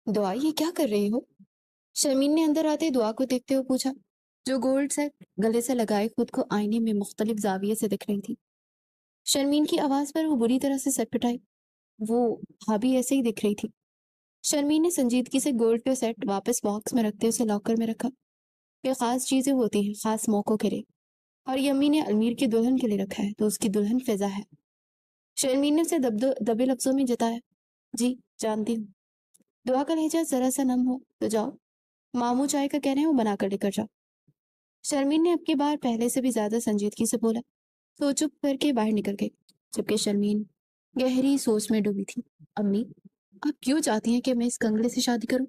دعا یہ کیا کر رہی ہو؟ شرمین نے اندر آتے دعا کو دیکھتے ہوئے پوچھا، جو گولڈ سیٹ گلے سے لگائے خود کو آئینے میں مختلف زاویے سے دکھ رہی تھی۔ شرمین کی آواز پر وہ بری طرح سے سٹ پٹائی۔ وہ بھابھی ایسے ہی دکھ رہی تھی۔ شرمین نے سنجیدگی سے گولڈ کا سیٹ واپس باکس میں رکھتے اسے لاکر میں رکھا۔ یہ خاص چیزیں ہوتی ہیں خاص موقعوں کے لیے، اور یہ امی نے المیر کی دلہن کے لیے رکھا ہے تو اس کی دلہن فضا ہے۔ شرمین نے اسے دبے لفظوں میں جتایا، جی جانتی ہوں۔ دعا کا لہجہ ذرا سا نم ہو تو جاؤ، ماموں چائے کا کہہ رہے ہیں وہ بنا کر لے کر جاؤ۔ شرمین نے اب کی بار پہلے سے بھی زیادہ سنجیدگی سے بولا تو چپ کر کے باہر نکل گئی، جبکہ شرمین گہری سوچ میں ڈوبی تھی۔ امی، آپ کیوں چاہتی ہیں کہ میں اس کنگلے سے شادی کروں؟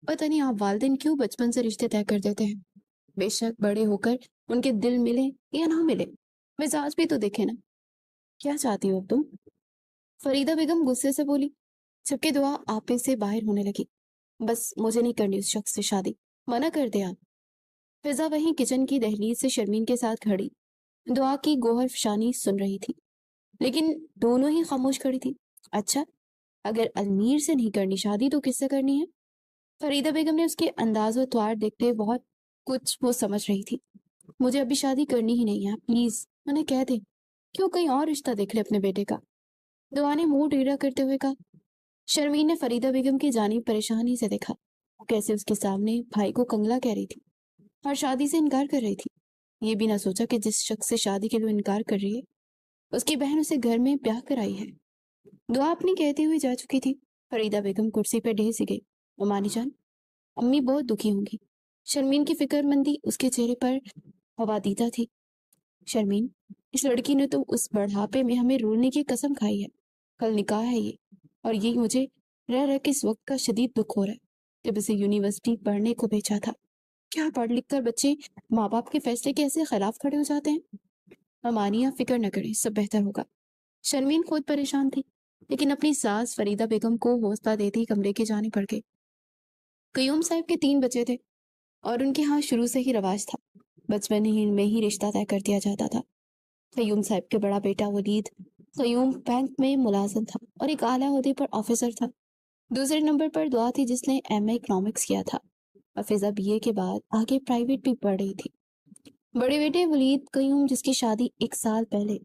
پتہ نہیں آپ والدین کیوں بچپن سے رشتے طے کر دیتے ہیں۔ بے شک بڑے ہو کر ان کے دل ملے یا نہ ملے، مزاج بھی تو دیکھے نا۔ کیا چاہتی ہو تم؟ فریدہ بیگم غصے سے بولی، جبکہ دعا آپے سے باہر ہونے لگی۔ بس مجھے نہیں کرنی اس شخص سے شادی، منع کر دے آپ۔ فضا وہیں کچن کی دہلیز سے شرمین کے ساتھ کھڑی دعا کی گوہر فشانی سن رہی تھی، لیکن دونوں ہی خاموش کھڑی تھی۔ اچھا، اگر المیر سے نہیں کرنی شادی تو کس سے کرنی ہے؟ فریدہ بیگم نے اس کے انداز و توار دیکھتے بہت کچھ وہ سمجھ رہی تھی۔ مجھے ابھی شادی کرنی ہی نہیں ہے، پلیز انہیں کہہ دیں، کیوں کہیں اور رشتہ دیکھ لے اپنے بیٹے کا۔ دعا نے منہ ٹیڑھا کرتے ہوئے کہا۔ شرمین نے فریدہ بیگم کی جانب پریشانی سے دیکھا، وہ کیسے اس کے سامنے بھائی کو کنگلا کہہ رہی تھی اور شادی سے انکار کر رہی تھی۔ یہ بھی نہ سوچا کہ جس شخص سے شادی کے لیے انکار کر رہی ہے اس کی بہن اسے گھر میں بیاہ کر آئی ہے۔ دعا اپنی کہتی ہوئی جا چکی تھی۔ فریدہ بیگم کرسی پہ ڈھے سی گئی۔ ممانی جان، امی بہت دکھی ہوں گی۔ شرمین کی فکر مندی اس کے چہرے پر حوادیدہ تھی۔ شرمین، اس لڑکی نے تو اس بڑھاپے میں ہمیں رولنے کی قسم کھائی ہے۔ کل نکاح ہے یہ، اور یہ مجھے رہ رہ کے اس وقت کا شدید دکھ ہو رہا ہے جب اسے یونیورسٹی پڑھنے کو بھیجا تھا۔ کیا پڑھ لکھ کر بچے ماں باپ کے فیصلے کے ایسے خلاف کھڑے ہو جاتے ہیں؟ ممانیاں فکر نہ کریں، سب بہتر ہوگا۔ شرمین خود پریشان تھی، لیکن اپنی ساس فریدہ بیگم کو حوصلہ دیتی کمرے کی جانب بڑھ گئی۔ قیوم صاحب کے 3 بچے تھے اور ان کے ہاں شروع سے ہی رواج تھا، بچپن میں ہی رشتہ طے کر دیا جاتا تھا۔ قیوم صاحب کے بڑا بیٹا ولید قیوم بینک میں ملازم تھا اور ایک اعلیٰ عہدے پر آفیسر تھا۔ دوسرے نمبر پر دعا تھی جس نے ایم اے اکنامکس کیا تھا اور فضا بی اے کے بعد آگے پرائیویٹ بھی پڑھ رہی تھی۔ بڑے بیٹے ولید قیوم جس کی شادی 1 سال پہلے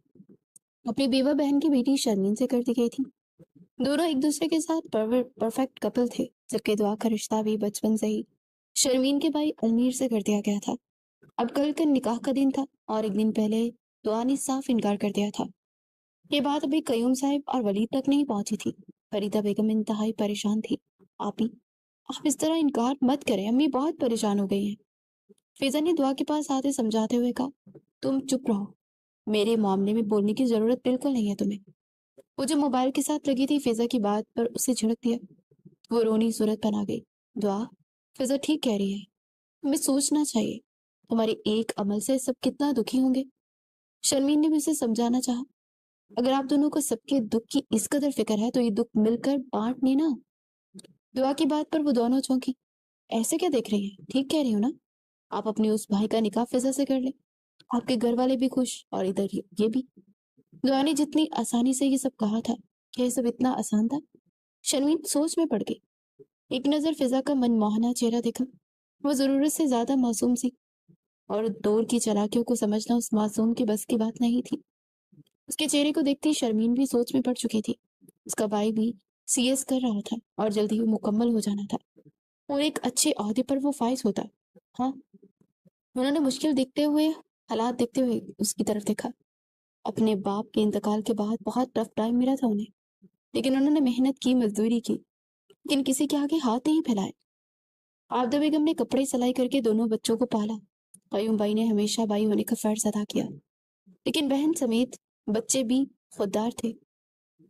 اپنی بیوہ بہن کی بیٹی شرمین سے کر دی گئی تھی، دونوں ایک دوسرے کے ساتھ پرفیکٹ کپل تھے، جبکہ دعا کا رشتہ بھی بچپن سے ہی شرمین کے بھائی المیر سے کر دیا گیا تھا۔ اب کل کا نکاح کا دن تھا اور ایک دن پہلے دعا نے صاف انکار کر دیا تھا۔ یہ بات ابھی قیوم صاحب اور ولید تک نہیں پہنچی تھی۔ فریدہ بیگم انتہائی پریشان تھی۔ آپ اس طرح انکار مت کریں، امی بہت پریشان ہو گئی ہیں۔ فضا نے دعا کے پاس آتے سمجھاتے ہوئے کہا، تم چپ رہو، میرے معاملے میں بولنے کی ضرورت بالکل نہیں ہے تمہیں۔ وہ جو موبائل کے ساتھ لگی تھی فضا کی بات پر اسے جھڑک دیا۔ وہ رونی صورت بنا گئی۔ دعا، فضا ٹھیک کہہ رہی ہے، تمہیں سوچنا چاہیے، تمہارے ایک عمل سے سب کتنا دکھی ہوں گے۔ شرمین نے بھی اسے سمجھانا چاہا، اگر آپ دونوں کو سب کے دکھ کی اس قدر فکر ہے تو یہ دکھ مل کر بانٹ لینا۔ دعا کی بات پر وہ دونوں چونکی۔ ایسے کیا دیکھ رہی ہیں، ٹھیک کہہ رہی ہوں نا؟ آپ اپنے اس بھائی کا نکاح فضا سے کر لیں، آپ کے گھر والے بھی خوش اور ادھر یہ بھی۔ دعا نے جتنی آسانی سے یہ سب کہا تھا، کیا یہ سب اتنا آسان تھا؟ شرمین سوچ میں پڑ گئی۔ ایک نظر فضا کا من موہنا چہرہ دیکھا، وہ ضرورت سے زیادہ معصوم سی، اور دور کی چالاکیوں کو سمجھنا اس معصوم کی بس کی بات نہیں تھی۔ اس کے چہرے کو دیکھتی شرمین بھی سوچ میں پڑ چکی تھی۔ اس کا بھائی بھی سی ایس کر رہا تھا اور جلدی وہ مکمل ہو جانا تھا اور ایک اچھے عہدے پر وہ فائز ہوتا۔ ہاں، انہوں نے مشکل دیکھتے ہوئے، حالات دیکھتے ہوئے اس کی طرف دیکھا۔ اپنے باپ کے انتقال کے بعد بہت ٹف ٹائم ملا تھا انہیں، لیکن انہوں نے محنت کی، مزدوری کی، لیکن کسی کے آگے ہاتھ نہیں پھیلائے۔ عابدہ بیگم نے کپڑے سلائی کر کے دونوں بچوں کو پالا۔ قیوم بھائی نے ہمیشہ بھائی ہونے کا فرض ادا کیا، لیکن بہن سمیت بچے بھی خوددار تھے،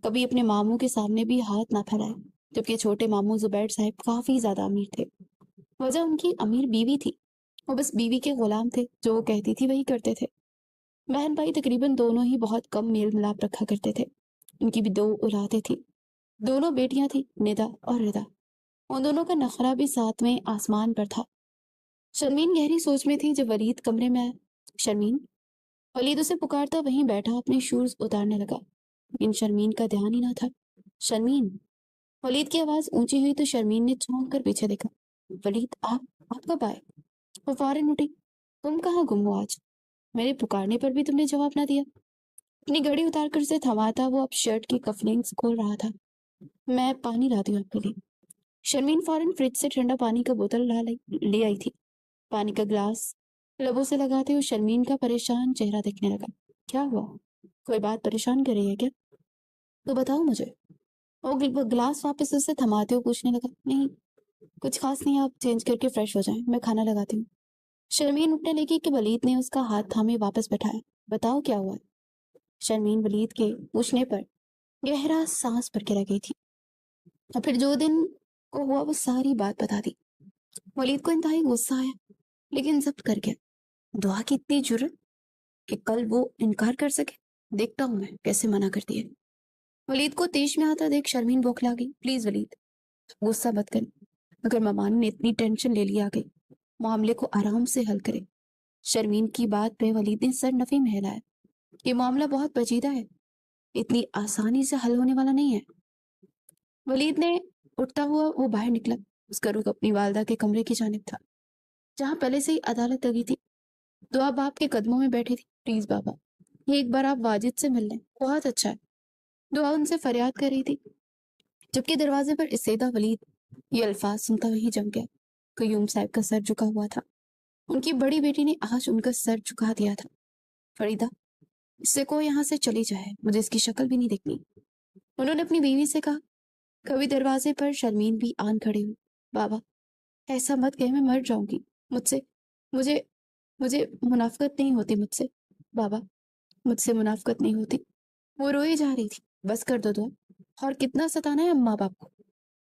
کبھی اپنے ماموں کے سامنے بھی ہاتھ نہ پھیلائے، جبکہ چھوٹے ماموں زبیر صاحب کافی زیادہ امیر تھے۔ وجہ ان کی امیر بیوی تھی، وہ بس بیوی کے غلام تھے، جو وہ کہتی تھی وہی کرتے تھے۔ بہن بھائی تقریباً دونوں ہی بہت کم میل ملاپ رکھا کرتے تھے۔ ان کی بھی 2 اولادیں تھیں، دونوں بیٹیاں تھیں، ندا اور ردا۔ ان دونوں کا نخرہ بھی 7ویں آسمان پر تھا۔ شرمین گہری سوچ میں تھی جب ولید کمرے میں آیا۔ شرمین، ولید اسے پکارتا وہیں بیٹھا اپنے شوز اتارنے لگا، لیکن شرمین کا دھیان ہی نہ تھا۔ شرمین، वलीद की आवाज ऊंची हुई तो शर्मीन ने चौंक कर पीछे देखा। वलीद, आप कब आए? वो फौरन उठी। तुम कहाँ गुम हो आज? मेरे पुकारने पर भी तुमने जवाब ना दिया। अपनी घड़ी उतार कर उसे थमाता वो अब शर्ट की कफलिंग्स खोल रहा था। मैं पानी लाती हूँ आपके लिए। शर्मीन फौरन फ्रिज से ठंडा पानी का बोतल ले आई थी। पानी का ग्लास लबों से लगाते हुए शर्मीन का परेशान चेहरा देखने लगा। क्या हुआ? कोई बात परेशान कर रही है क्या? तो बताओ मुझे। वो ग्लास वापस उसे थमाते हुए पूछने लगा। नहीं, कुछ खास नहीं, आप चेंज करके फ्रेश हो जाएं, मैं खाना लगाती हूँ। शर्मीन उठने लगी कि वलीद ने उसका हाथ थामे वापस बैठाया। बताओ क्या हुआ? शर्मीन वलीद के पूछने पर गहरा सांस भर के रह गई थी और फिर जो दिन को हुआ वो सारी बात बता दी। वलीद को इंतहाई गुस्सा आया, लेकिन जब्त कर गया। दुआ की इतनी जुर्रत कि कल वो इनकार कर सके। देखता हूं मैं कैसे मना करती है। वलीद को तेज में आता देख शर्मीन बौखला गई। प्लीज वलीद, गुस्सा मत कर। अगर ममान ने इतनी टेंशन ले ली आ गई, मामले को आराम से हल करे। शर्मीन की बात पे वलीद ने सर नफी में हिलाया। ये मामला बहुत पेचीदा है, इतनी आसानी से हल होने वाला नहीं है। वलीद ने उठता हुआ वो बाहर निकला। उसका रुख अपनी वालदा के कमरे की जानिब था, जहां पहले से ही अदालत लगी थी। दुआ बाप के कदमों में बैठी थी। प्लीज बाबा, ये एक बार आप वाजिद से मिल लें, बहुत अच्छा है। दुआ उनसे फरियाद कर रही थी, जबकि दरवाजे पर इसेदा वलीद ये अल्फाज सुनता वहीं जम गया। कयूम साहब का सर झुका हुआ था। उनकी बड़ी बेटी ने आज उनका सर झुका दिया था। फरीदा, इससे को यहाँ से चली जाए, मुझे इसकी शक्ल भी नहीं देखनी, उन्होंने अपनी बीवी से कहा। कभी दरवाजे पर शर्मीन भी आन खड़ी हुई। बाबा, ऐसा मत कहे, मैं मर जाऊंगी। मुझसे मुझे मुझे मुनाफकत नहीं होती मुझसे। बाबा, मुझसे मुनाफकत नहीं होती। वो रोई जा रही थी। बस कर दो दुआ, और कितना सताना है अम्मा बाप को।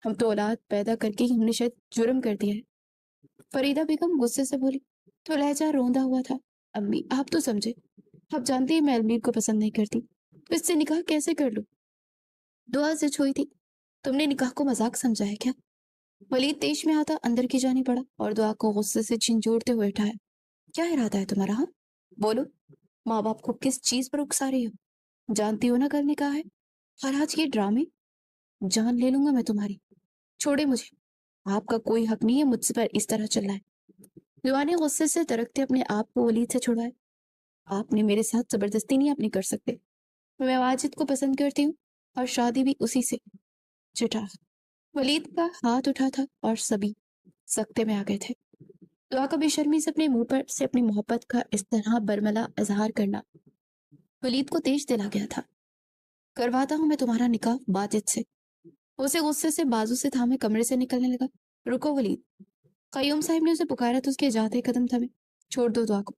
हम तो औलाद पैदा करके ही हमने शायद जुर्म कर दिया है। फरीदा बेगम गुस्से से बोली तो लहजा रोंदा हुआ था। अम्मी, आप तो समझे, आप जानती हैं मैं अलमीर को पसंद नहीं करती, तो इससे निकाह कैसे कर लूं? दुआ से छुई थी। तुमने निकाह को मजाक समझा है क्या? वलीद तेज में आता अंदर की जानी पड़ा और दुआ को गुस्से से झिंझोड़ते हुए उठाया। क्या इरादा है तुम्हारा? हाँ, बोलो। माँ बाप को किस चीज पर उकसा रही हो? जानती हो ना कल निकाह है, और आज ये ड्रामे। जान ले लूंगा मैं तुम्हारी। छोड़े मुझे, आपका कोई हक नहीं है मुझसे पर इस तरह चलना है। दुआ ने गुस्से से तरकते अपने आप को वलीद से छुड़वाया। आपने मेरे साथ जबरदस्ती नहीं अपनी कर सकते। मैं वाजिद को पसंद करती हूँ और शादी भी उसी से। चिटा वलीद का हाथ उठा था और सभी सख्ते में आ गए थे। दुआ का बेशर्मी से अपने मुंह पर से अपनी मोहब्बत का इस तरह बरमला इजहार करना वलीद को तेज दिला गया था। करवाता हूं मैं तुम्हारा निकाह वाजिद से। उसे गुस्से से बाजू से थामे कमरे से निकलने लगा। रुको वलीद, कयूम साहब ने उसे पुकारा तो उसके जाते कदम थमे। छोड़ दो दुआ को।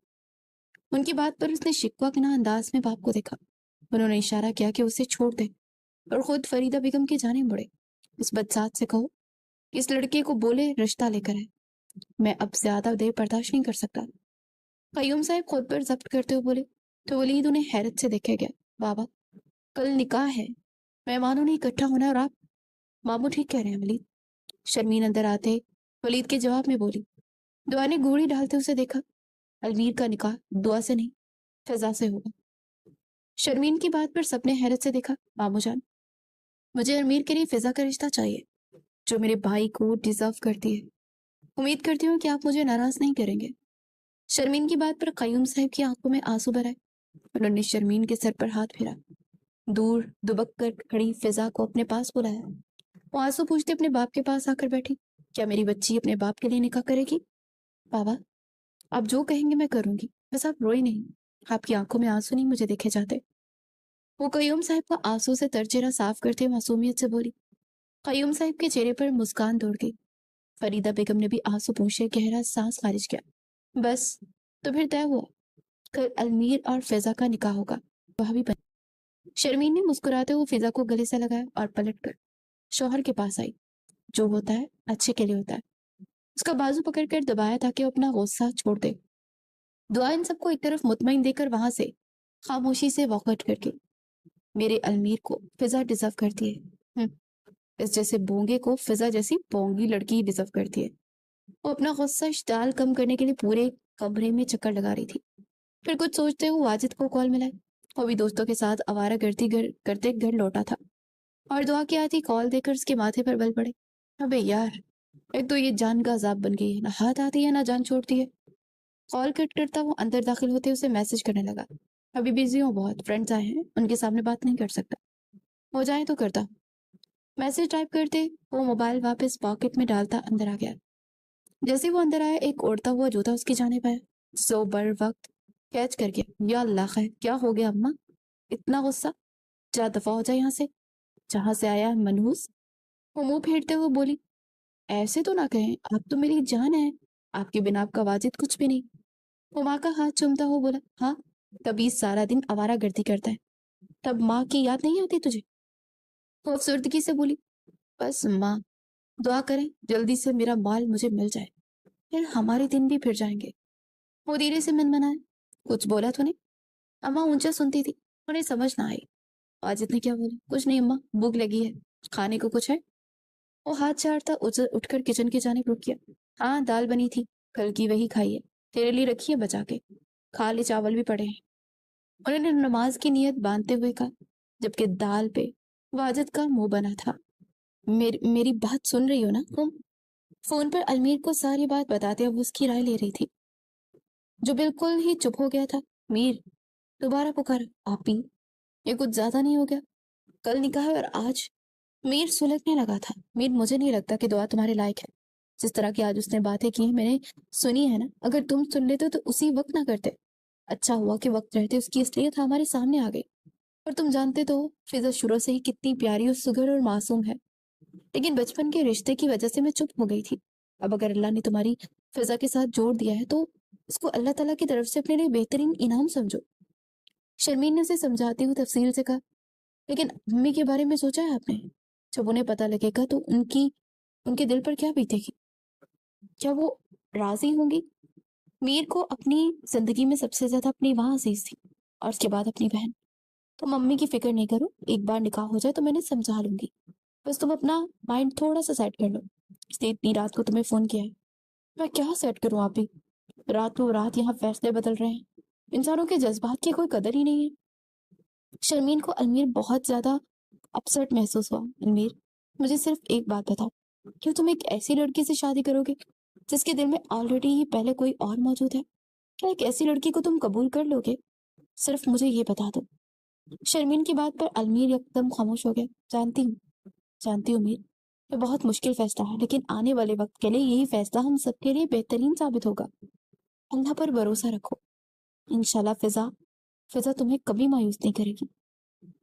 उनकी बात पर उसने शिकवा के ना अंदाज में बाप को देखा। उन्होंने इशारा किया कि उसे छोड़ दे और खुद फरीदा बेगम की जाने मुड़े। इस बदसात से कहो कि इस लड़के को बोले रिश्ता लेकर है। मैं अब ज्यादा देर बर्दाश्त नहीं कर सकता। कयूम साहब खुद पर जब्त करते हुए बोले तो वलीद उन्हें हैरत से देखे गया। बाबा, कल निकाह है, मेहमानों ने इकट्ठा होना है और आप। मामू ठीक कह रहे हैं वलीद। शर्मीन अंदर आते वलीद के जवाब में बोली। दुआ ने घूड़ी डालते उसे देखा। अलमीर का निकाह दुआ से नहीं, फिजा से होगा। शर्मीन की बात पर सबने हैरत से देखा। मामू जान, मुझे अलमीर के लिए फिजा का रिश्ता चाहिए, जो मेरे भाई को डिजर्व करती है। उम्मीद करती हूँ कि आप मुझे नाराज नहीं करेंगे। शर्मीन की बात पर कयूम साहब की आंखों में आंसू भर आए। उन्होंने शर्मीन के सर पर हाथ फेरा। दूर दुबक कर खड़ी फिजा को अपने पास बुलाया। वो आंसू पूछते अपने बाप के पास आकर बैठी। क्या मेरी बच्ची अपने बाप के लिए निकाह करेगी? बाबा, आप जो कहेंगे मैं करूंगी, बस आप रोए नहीं। आपकी आंखों में आंसू नहीं मुझे देखे जाते। वो कयूम साहब का आंसू से तर चेहरा साफ करते मासूमियत से बोली। कयूम साहब के चेहरे पर मुस्कान दौड़ गई। फरीदा बेगम ने भी आंसू पूछे गहरा सांस खारिज किया। बस, तो फिर तय हुआ, कल अलमीर और फिजा का निकाह होगा। वह भी बनी। शर्मीन ने मुस्कुराते हुए फिजा को गले से लगाया और पलट कर शौहर के पास आई। जो होता है अच्छे के लिए होता है। उसका बाजू पकड़कर दबाया ताकि वो अपना गुस्सा छोड़ दे। दुआ इन सबको एक तरफ मुतमईन देकर वहां से खामोशी से वॉकआउट करके, मेरे अलमीर को फिजा डिजर्व करती है। इस जैसे बोंगे को फिजा जैसी बोंगी लड़की डिजर्व करती है। वो अपना गुस्सा इश्ताल कम करने के लिए पूरे कमरे में चक्कर लगा रही थी। फिर कुछ सोचते हुए वाजिद को कॉल मिला। वो भी दोस्तों के साथ आवारा करते घर लौटा था। اور दुआ की आती कॉल देकर उसके माथे पर बल पड़े। अबे यार, एक तो ये जान का अजाब बन गई है, ना हाथ आती है ना जान छोड़ती है। कॉल कट करता वो अंदर दाखिल होते उसे मैसेज करने लगा। अभी बिजी हूँ बहुत, फ्रेंड्स आए हैं, उनके सामने बात नहीं कर सकता, हो जाए तो करता। मैसेज टाइप करते वो मोबाइल वापस पॉकेट में डालता अंदर आ गया। जैसे वो अंदर आया एक उड़ता हुआ जूता उसकी जाने पाया, सो बर वक्त कैच कर गया। या अल्लाह खैर, क्या हो गया अम्मा, इतना गुस्सा, जा दफा हो जाए यहाँ से, जहाँ से आया है मनहूस। वो मुंह फेरते हुए बोली, ऐसे तो ना कहें, आप तो मेरी जान है, आपके बिना आपका वाजिद कुछ भी नहीं। वो माँ का हाथ चूमता हुआ बोला, हाँ, तभी सारा दिन आवारागर्दी करता है, तब माँ की याद नहीं आती तुझे? वो अफसर्दगी से बोली, बस माँ, दुआ करें जल्दी से मेरा माल मुझे मिल जाए, फिर हमारे दिन भी फिर जाएंगे। वो धीरे से मन मनाए, कुछ बोला तूने? अम्मा ऊंचा सुनती थी, उन्हें समझ ना आई। वाजिद ने क्या बोला? कुछ नहीं अम्मा, भूख लगी है, खाने को कुछ है? वो हाथ चाटता उठकर किचन की जानिब रुक गया। हाँ, दाल बनी थी, कल की वही खाई है, तेरे लिए रखी है बचा के, खा ले, चावल भी पड़े हैं। उन्होंने नमाज की नीयत बांधते हुए कहा, जबकि दाल पे वाजिद का मुंह बना था। मेरी बात सुन रही हो ना तुम? फोन पर अलमीर को सारी बात बताते अब उसकी राय ले रही थी, जो बिल्कुल ही चुप हो गया था। मीर दोबारा पुकारा, आप ही, ये कुछ ज्यादा नहीं हो गया? कल निकाह है और आज। मीर सुलगने लगा था। मीर, मुझे नहीं लगता कि दुआ तुम्हारे लायक है। जिस तरह की आज उसने बातें की मैंने सुनी है ना, अगर तुम सुन लेते तो उसी वक्त ना करते। अच्छा हुआ कि वक्त रहते उसकी असलियत हमारे सामने आ गई। और तुम जानते तो हो, फिजा शुरू से ही कितनी प्यारी और सुघड़ और मासूम है, लेकिन बचपन के रिश्ते की वजह से मैं चुप हो गई थी। अब अगर अल्लाह ने तुम्हारी फिजा के साथ जोड़ दिया है तो उसको अल्लाह ताला की तरफ से अपने लिए बेहतरीन इनाम समझो। शर्मीन ने उसे समझाती हुई तफसील से कहा, लेकिन अम्मी के बारे में सोचा है आपने? जब उन्हें पता लगेगा तो उनके दिल पर क्या बीतेगी? क्या वो राजी होंगी? मीर को अपनी जिंदगी में सबसे ज्यादा अपनी वहां अजीज थी, और उसके बाद अपनी बहन। तुम मम्मी की फिक्र नहीं करो, एक बार निकाह हो जाए तो मैंने समझा लूंगी। बस तुम अपना माइंड थोड़ा सा सेट कर लो, इसलिए इतनी रात को तुम्हें फोन किया है। मैं क्या सेट करूं आप ही, रातों रात यहाँ फैसले बदल रहे हैं, इंसानों के जज्बात की कोई कदर ही नहीं है। शर्मीन को अलमीर बहुत ज्यादा अपसेट महसूस हुआ। अलमीर, मुझे सिर्फ एक बात बताओ, क्यों तुम एक ऐसी लड़की से शादी करोगे जिसके दिल में ऑलरेडी ही पहले कोई और मौजूद है? क्या एक ऐसी लड़की को तुम कबूल कर लोगे? सिर्फ मुझे ये बता दो। शर्मीन की बात पर अलमीर एकदम खामोश हो गया। जानती हूँ मीर, ये बहुत मुश्किल फैसला है, लेकिन आने वाले वक्त के लिए यही फैसला हम सबके लिए बेहतरीन साबित होगा। अल्लाह पर भरोसा रखो, इंशाल्लाह फिजा फिजा तुम्हें कभी मायूस नहीं करेगी।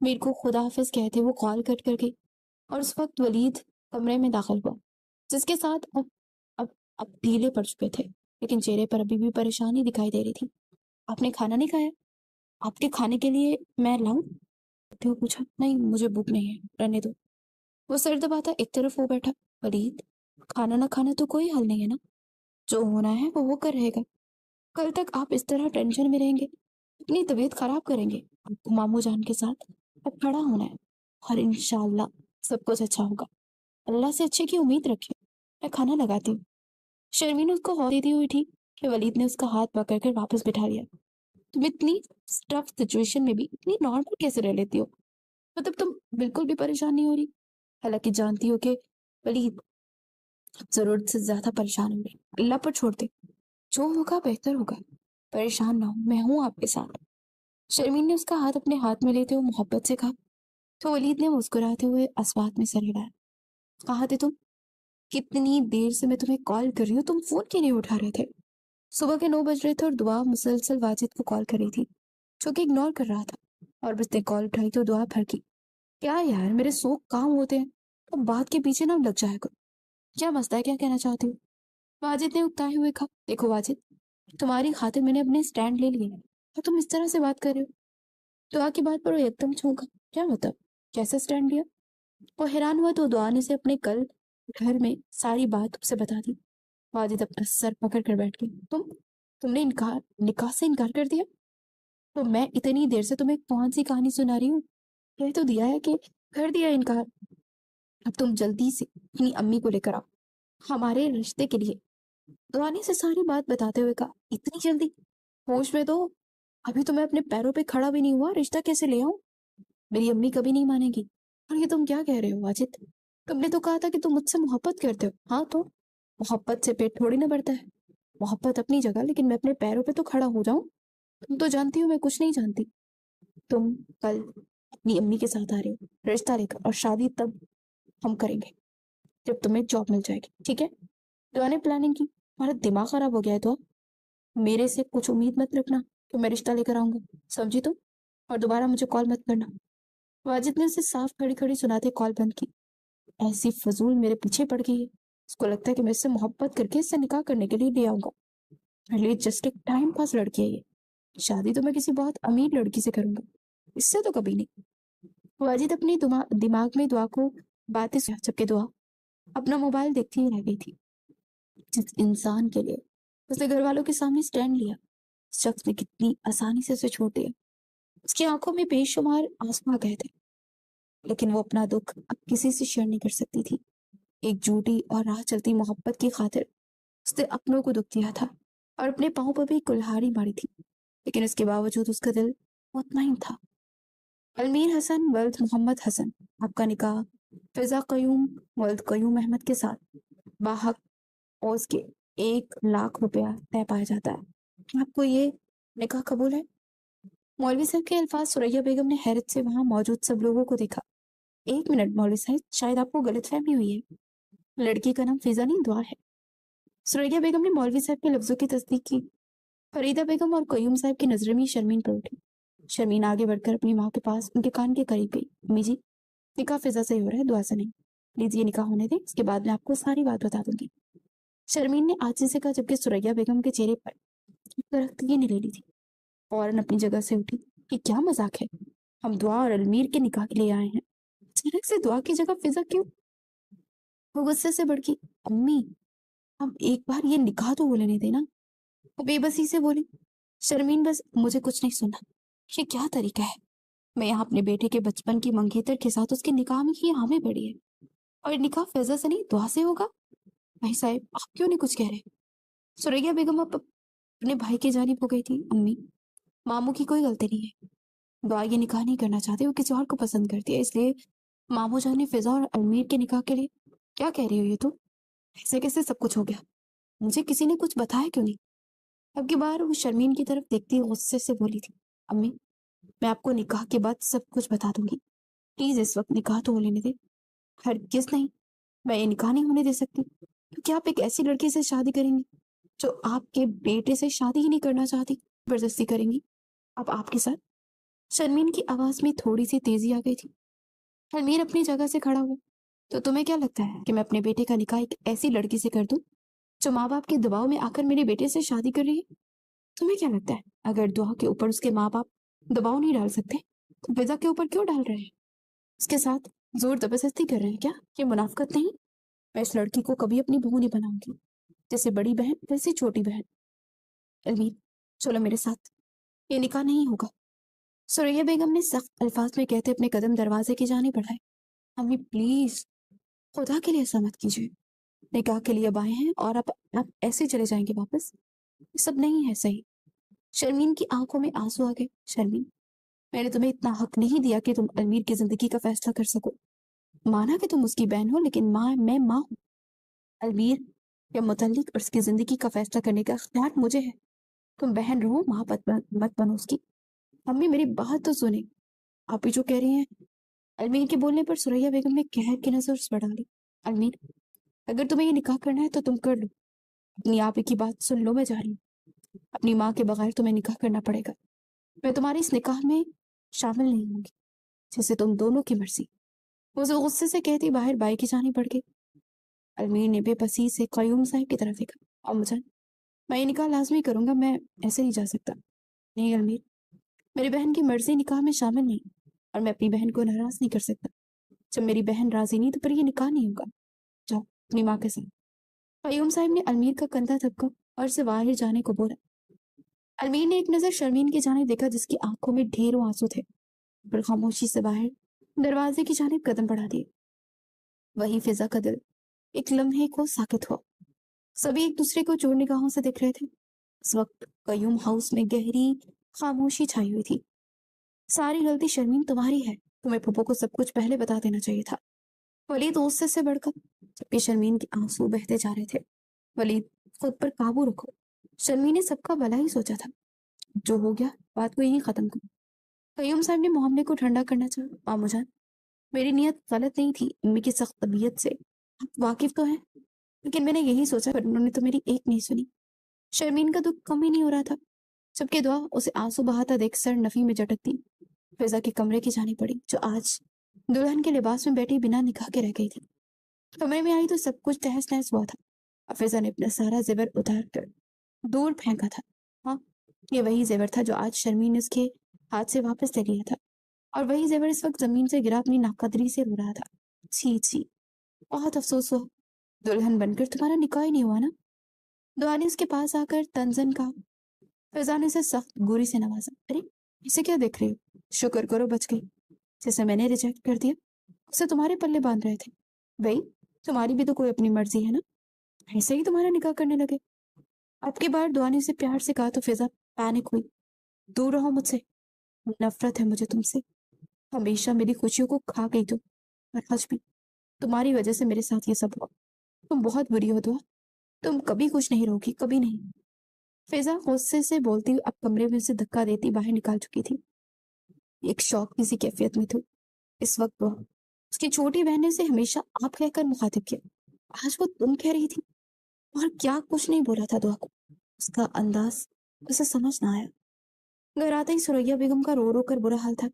मीर को खुदा हाफिज कहते वो कॉल कट कर गई, और उस वक्त वलीद कमरे में दाखिल हुआ, जिसके साथ अब अब ढीले पड़ चुके थे, लेकिन चेहरे पर अभी भी परेशानी दिखाई दे रही थी। आपने खाना नहीं खाया? आपके खाने के लिए मैं लाऊं? वो पूछा। नहीं, मुझे भूख नहीं है, रहने दो। वो सर दबाता एक तरफ हो बैठा। वलीद, खाना ना खाना तो कोई हल नहीं है ना, जो होना है वो होकर रहेगा। कल तक आप इस तरह टेंशन में रहेंगे, अपनी तबीयत खराब करेंगे। आपको मामू जान के साथ अब खड़ा होना है, और इंशाल्लाह सब कुछ अच्छा होगा। अल्लाह से अच्छे की उम्मीद रखे। मैं खाना लगाती हूँ। शर्मीन उसको हौसला देती हुई थी कि वलीद ने उसका हाथ पकड़ कर वापस बिठा लिया। तुम इतनी टफ सिचुएशन में भी इतनी नॉर्मल कैसे रह लेती हो? मतलब तुम बिल्कुल भी परेशान नहीं हो रही? हालांकि जानती हो कि वलीद जरूरत से ज्यादा परेशान हो रही। अल्लाह पर छोड़ दे, जो होगा बेहतर होगा। परेशान ना हो, मैं हूं आपके साथ। शर्मीन ने उसका हाथ अपने हाथ में लेते हुए मोहब्बत से कहा। तो वलीद ने मुस्कुराते हुए अस्वात में सर हिलाया। कहाँ थे तुम? कितनी देर से मैं तुम्हें कॉल कर रही हूँ, तुम फोन क्यों नहीं उठा रहे थे? सुबह के 9 बज रहे थे और दुआ मुसलसल वाजिद को कॉल कर रही थी, जो कि इग्नोर कर रहा था। और उसने कॉल उठाई तो दुआ भड़की। क्या यार, मेरे 100 काम होते हैं, अब बात के पीछे ना लग जाए करो। क्या मसला है, क्या कहना चाहती हो? वाजिद ने उकताए हुए कहा। देखो वाजिद, तुम्हारी खातिर मैंने अपने स्टैंड ले लिए हैं, और तुम इस तरह से बात कर रहे हो। दुआ की बात पर वो एकदम चौंका। क्या मतलब, कैसा स्टैंड लिया? वो हैरान हुआ तो दुआ ने से अपने कल घर में सारी बात उसे बता दी। वाजिद अपना सर पकड़ कर बैठ गई। तुमने इनकार, निकाह से इनकार कर दिया? तो मैं इतनी देर से तुम्हें कौन सी कहानी सुना रही हूँ? कह तो दिया है कि कर दिया इनकार। अब तुम जल्दी से अपनी अम्मी को लेकर आओ, हमारे रिश्ते के लिए। दुआ ने से सारी बात बताते हुए कहा। इतनी जल्दी? होश में तो, अभी तो मैं अपने पैरों पे खड़ा भी नहीं हुआ, रिश्ता कैसे ले आऊं? मेरी अम्मी कभी नहीं मानेगी। और ये तुम क्या कह रहे हो वाजिद? तुमने तो कहा था कि तुम मुझसे मोहब्बत करते हो। हाँ तो मोहब्बत से पेट थोड़ी ना भरता है। मोहब्बत अपनी जगह, लेकिन मैं अपने पैरों पे तो खड़ा हो जाऊं। तुम तो जानती हो मैं कुछ नहीं जानती। तुम कल अपनी अम्मी के साथ आ रहे हो रिश्ता लेकर, और शादी तब हम करेंगे जब तुम्हें जॉब मिल जाएगी, ठीक है? दुआ ने प्लानिंग की। तुम्हारा दिमाग खराब हो गया है तो मेरे से कुछ उम्मीद मत रखना कि मैं रिश्ता लेकर आऊंगा, समझी तुम? और दोबारा मुझे कॉल मत करना। वाजिद ने उसे साफ खड़ी खड़ी सुनाते कॉल बंद की। ऐसी फजूल मेरे पीछे पड़ गई है। उसको लगता है कि मैं इससे मोहब्बत करके इससे निकाह करने के लिए ले आऊंगा। मेरे लिए जस्ट एक टाइम पास लड़की है ये। शादी तो मैं किसी बहुत अमीर लड़की से करूंगा, इससे तो कभी नहीं। वाजिद अपने दिमाग में दुआ को बातें जबकि दुआ अपना मोबाइल देखती ही रह गई थी। जिस इंसान के लिए उसने घर वालों के सामने स्टैंड लिया, उस शख्स ने कितनी आसानी से उसे छोड़ दिया। उसकी आंखों में बेशुमार आंसू आ गए थे, लेकिन वो अपना दुख अब किसी से शेयर नहीं कर सकती थी। एक झूठी और राह चलती मोहब्बत की खातिर उसने अपनों को दुख दिया था और अपने पाँव पर भी कुल्हाड़ी मारी थी, लेकिन इसके बावजूद उसका दिल मुतमईन था। अलमीर हसन वल्द मोहम्मद हसन, आपका निकाह फिजा कयूम वल्द कयूम अहमद के साथ बाहक और उसके 1 लाख रुपया तय पाया जाता है। आपको ये निकाह कबूल है? मौलवी साहब के अल्फाज सुरैया बेगम ने हैरत से वहां मौजूद सब लोगों को देखा। 1 मिनट मौलवी साहब, शायद आपको गलतफहमी हुई है। लड़की का नाम फिजा नहीं, दुआ है। सुरैया बेगम ने मौलवी साहब के लफ्जों की तस्दीक की। फरीदा बेगम और कयूम साहब की नजरें भी शर्मीन पर उठी। शर्मीन आगे बढ़कर अपनी माँ के पास उनके कान के करीब गई। अम्मी जी, निकाह फिजा से हो रहा है, दुआ से नहीं। लीजिए निकाह होने दें, इसके बाद मैं आपको सारी बात बता दूंगी। शर्मीन ने आजी से कहा, जबकि सुरैया बेगम के चेहरे पर तरख्तगी ने ले ली थी। फौरन अपनी जगह से उठी। कि क्या मजाक है? हम दुआ और अलमीर के निकाह के लिए आए हैं, अचानक से दुआ की जगह फिजा क्यों? वो गुस्से से भड़की। अम्मी, अब एक बार ये निकाह तो हो लेने देना। वो बेबसी से बोली। शर्मीन, बस मुझे कुछ नहीं सुनना। ये क्या तरीका है? मैं यहाँ अपने बेटे के बचपन की मंगेतर के साथ उसके निकाह में की हामी पड़ी है, और ये निकाह फिजा से नहीं दुआ से होगा। भाई साहब, आप क्यों नहीं कुछ कह रहे? सुरैया बेगम अब अपने भाई की जानिब हो गई थी। अम्मी, मामू की कोई गलती नहीं है। दुआ ये निकाह नहीं करना चाहती, वो किसी और को पसंद करती है, इसलिए मामू जान ने फिजा और अलमीर के निकाह के लिए। क्या कह रही हो ये तो? ऐसे कैसे सब कुछ हो गया? मुझे किसी ने कुछ बताया क्यों नहीं? अब की बार वो शर्मीन की तरफ देखती गुस्से से बोली थी। अम्मी, मैं आपको निकाह के बाद सब कुछ बता दूंगी, प्लीज इस वक्त निकाह तो हो लेने दे। हरगिज नहीं, मैं ये निकाह नहीं होने दे सकती, क्योंकि आप एक ऐसी लड़की से शादी करेंगी जो आपके बेटे से शादी ही नहीं करना चाहती, जबरदस्ती करेंगी। अब आपके साथ। शर्मीन की आवाज में थोड़ी सी तेजी आ गई थी। हरमीर अपनी जगह से खड़ा हुआ। तो तुम्हें क्या लगता है कि मैं अपने बेटे का निकाह एक ऐसी लड़की से कर दूं जो माँ बाप के दबाव में आकर मेरे बेटे से शादी कर रही है? तुम्हें क्या लगता है अगर दुआ के ऊपर उसके माँ बाप दबाव नहीं डाल सकते तो फिजा के ऊपर क्यों डाल रहे हैं? उसके साथ जोर जबरदस्ती कर रहे हैं क्या? ये मुनाफकत नहीं? मैं इस लड़की को कभी अपनी बहू नहीं बनाऊंगी। जैसे बड़ी बहन वैसे छोटी बहन। अलमीर, चलो मेरे साथ, ये निकाह नहीं होगा। सुरैया बेगम ने सख्त अल्फाज में कहते अपने कदम दरवाजे की जाने बढ़ाए। अम्मी प्लीज, खुदा के लिए ऐसा मत कीजिए। निकाह के लिए अब आए हैं और आप ऐसे चले जाएंगे वापस? ये सब नहीं है सही। शर्मीन की आंखों में आंसू आ गए। शर्मीन, मैंने तुम्हें इतना हक नहीं दिया कि तुम अलमीर की जिंदगी का फैसला कर सको। माना कि तुम उसकी बहन हो, लेकिन मैं माँ हूँ। अलमीर या मुतल्लिक और उसकी जिंदगी का फैसला करने का इख्तियार मुझे है। तुम बहन रहो, माँ मत बनो उसकी। अम्मी मेरी बात तो सुने, आप ही जो कह रही हैं। अलमीर के बोलने पर सुरैया बेगम ने कहर की नजर उस पर डाली। अलमीर, अगर तुम्हें ये निकाह करना है तो तुम कर लो। अपनी आप ही की बात सुन लो, मैं जा रही हूँ। अपनी माँ के बगैर तुम्हें निकाह करना पड़ेगा। मैं तुम्हारी इस निकाह में शामिल नहीं होंगी, जैसे तुम दोनों की मर्जी। वो जो गुस्से से कहती बाहर बाई की जानी पड़ गई। अलमीर ने बेबसी से कयूम साहब की तरफ देखा। और मुझे, मैं ये निकाह लाजमी करूंगा, मैं ऐसे नहीं जा सकता। नहीं अलमीर, मेरी बहन की मर्जी निकाह में शामिल नहीं, और मैं अपनी बहन को नाराज नहीं कर सकता। जब मेरी बहन राजी नहीं तो फिर ये निकाह नहीं होगा। जाओ अपनी माँ के साथ। कयूम साहब ने अलमीर का कंधा थपका और से बाहर जाने को बोला। अलमीर ने एक नजर शर्मीन की जाने देखा, जिसकी आंखों में ढेरों आंसू थे, पर खामोशी से बाहर दरवाजे की जानिब कदम बढ़ा दिए। वही फिजा का दिल एक लम्हे को साकित हुआ। सभी एक दूसरे को जोड़ निगाहों से देख रहे थे। इस वक्त कयूम हाउस में गहरी खामोशी छाई हुई थी। सारी गलती शर्मीन तुम्हारी है, तुम्हें पप्पू को सब कुछ पहले बता देना चाहिए था। वलीद गुस्से से भड़का, जबकि शर्मीन के आंसू बहते जा रहे थे। वलीद, खुद पर काबू रखो। शर्मीन ने सबका भला ही सोचा था। जो हो गया बात को यही खत्म करो। कयूम साहब ने मामले को ठंडा करना चाहा। मामू जान, मेरी नीयत गलत नहीं थी। अम्मी की सख्त तबीयत से आप वाकिफ तो हैं, लेकिन मैंने यही सोचा, पर उन्होंने तो मेरी एक नहीं सुनी। शर्मीन का दुख कम ही नहीं हो रहा था, जबकि दुआ उसे आंसू बहाता देख सर नफी में झटकती फिजा के कमरे की जानी पड़ी, जो आज दुल्हन के लिबास में बैठी बिना निकाह के रह गई थी। कमरे में आई तो सब कुछ तहस नहस हुआ था। फिजा ने अपना सारा जेवर उतार कर दूर फेंका था। हाँ, ये वही जेवर था जो आज शर्मीन ने उसके हाथ से वापस ले लिया था, और वही जेवर इस वक्त जमीन से गिरा अपनी नाकदरी से रो रहा था। छी छी, बहुत अफसोस हुआ। दुल्हन बनकर तुम्हारा निकाह ही नहीं हुआ ना। दुआ ने उसके पास आकर तंजन कहा। फिजा ने उसे सख्त गोरी से नवाजा। अरे, इसे क्या देख रही हो? शुक्र करो बच गई। जिसे मैंने रिजेक्ट कर दिया उसे तुम्हारे पल्ले बांध रहे थे। भाई, तुम्हारी भी तो कोई अपनी मर्जी है ना, ऐसे ही तुम्हारा निकाह करने लगे। अब की बार दुआ ने उसे प्यार से कहा तो फिजा पैनिक हुई। दूर रहो मुझसे, नफरत है मुझे तुमसे। हमेशा मेरी खुशियों को खा गई तुम, और आज भी तुम्हारी वजह से मेरे साथ ये सब हुआ। तुम बहुत बुरी हो दुआ, तुम कभी खुश नहीं रहोगी, कभी नहीं। फिजा गुस्से से बोलती हुई अब कमरे में उसे धक्का देती बाहर निकाल चुकी थी। एक शौक किसी कैफियत में थी इस वक्त। वह उसकी छोटी बहन ने उसे हमेशा आप कहकर मुखातिब किया, आज वो तुम कह रही थी। और क्या कुछ नहीं बोला था दुआ को। उसका अंदाज उसे समझ ना आया। घर आते ही सुरैया बेगम का रो रो कर बुरा हाल था,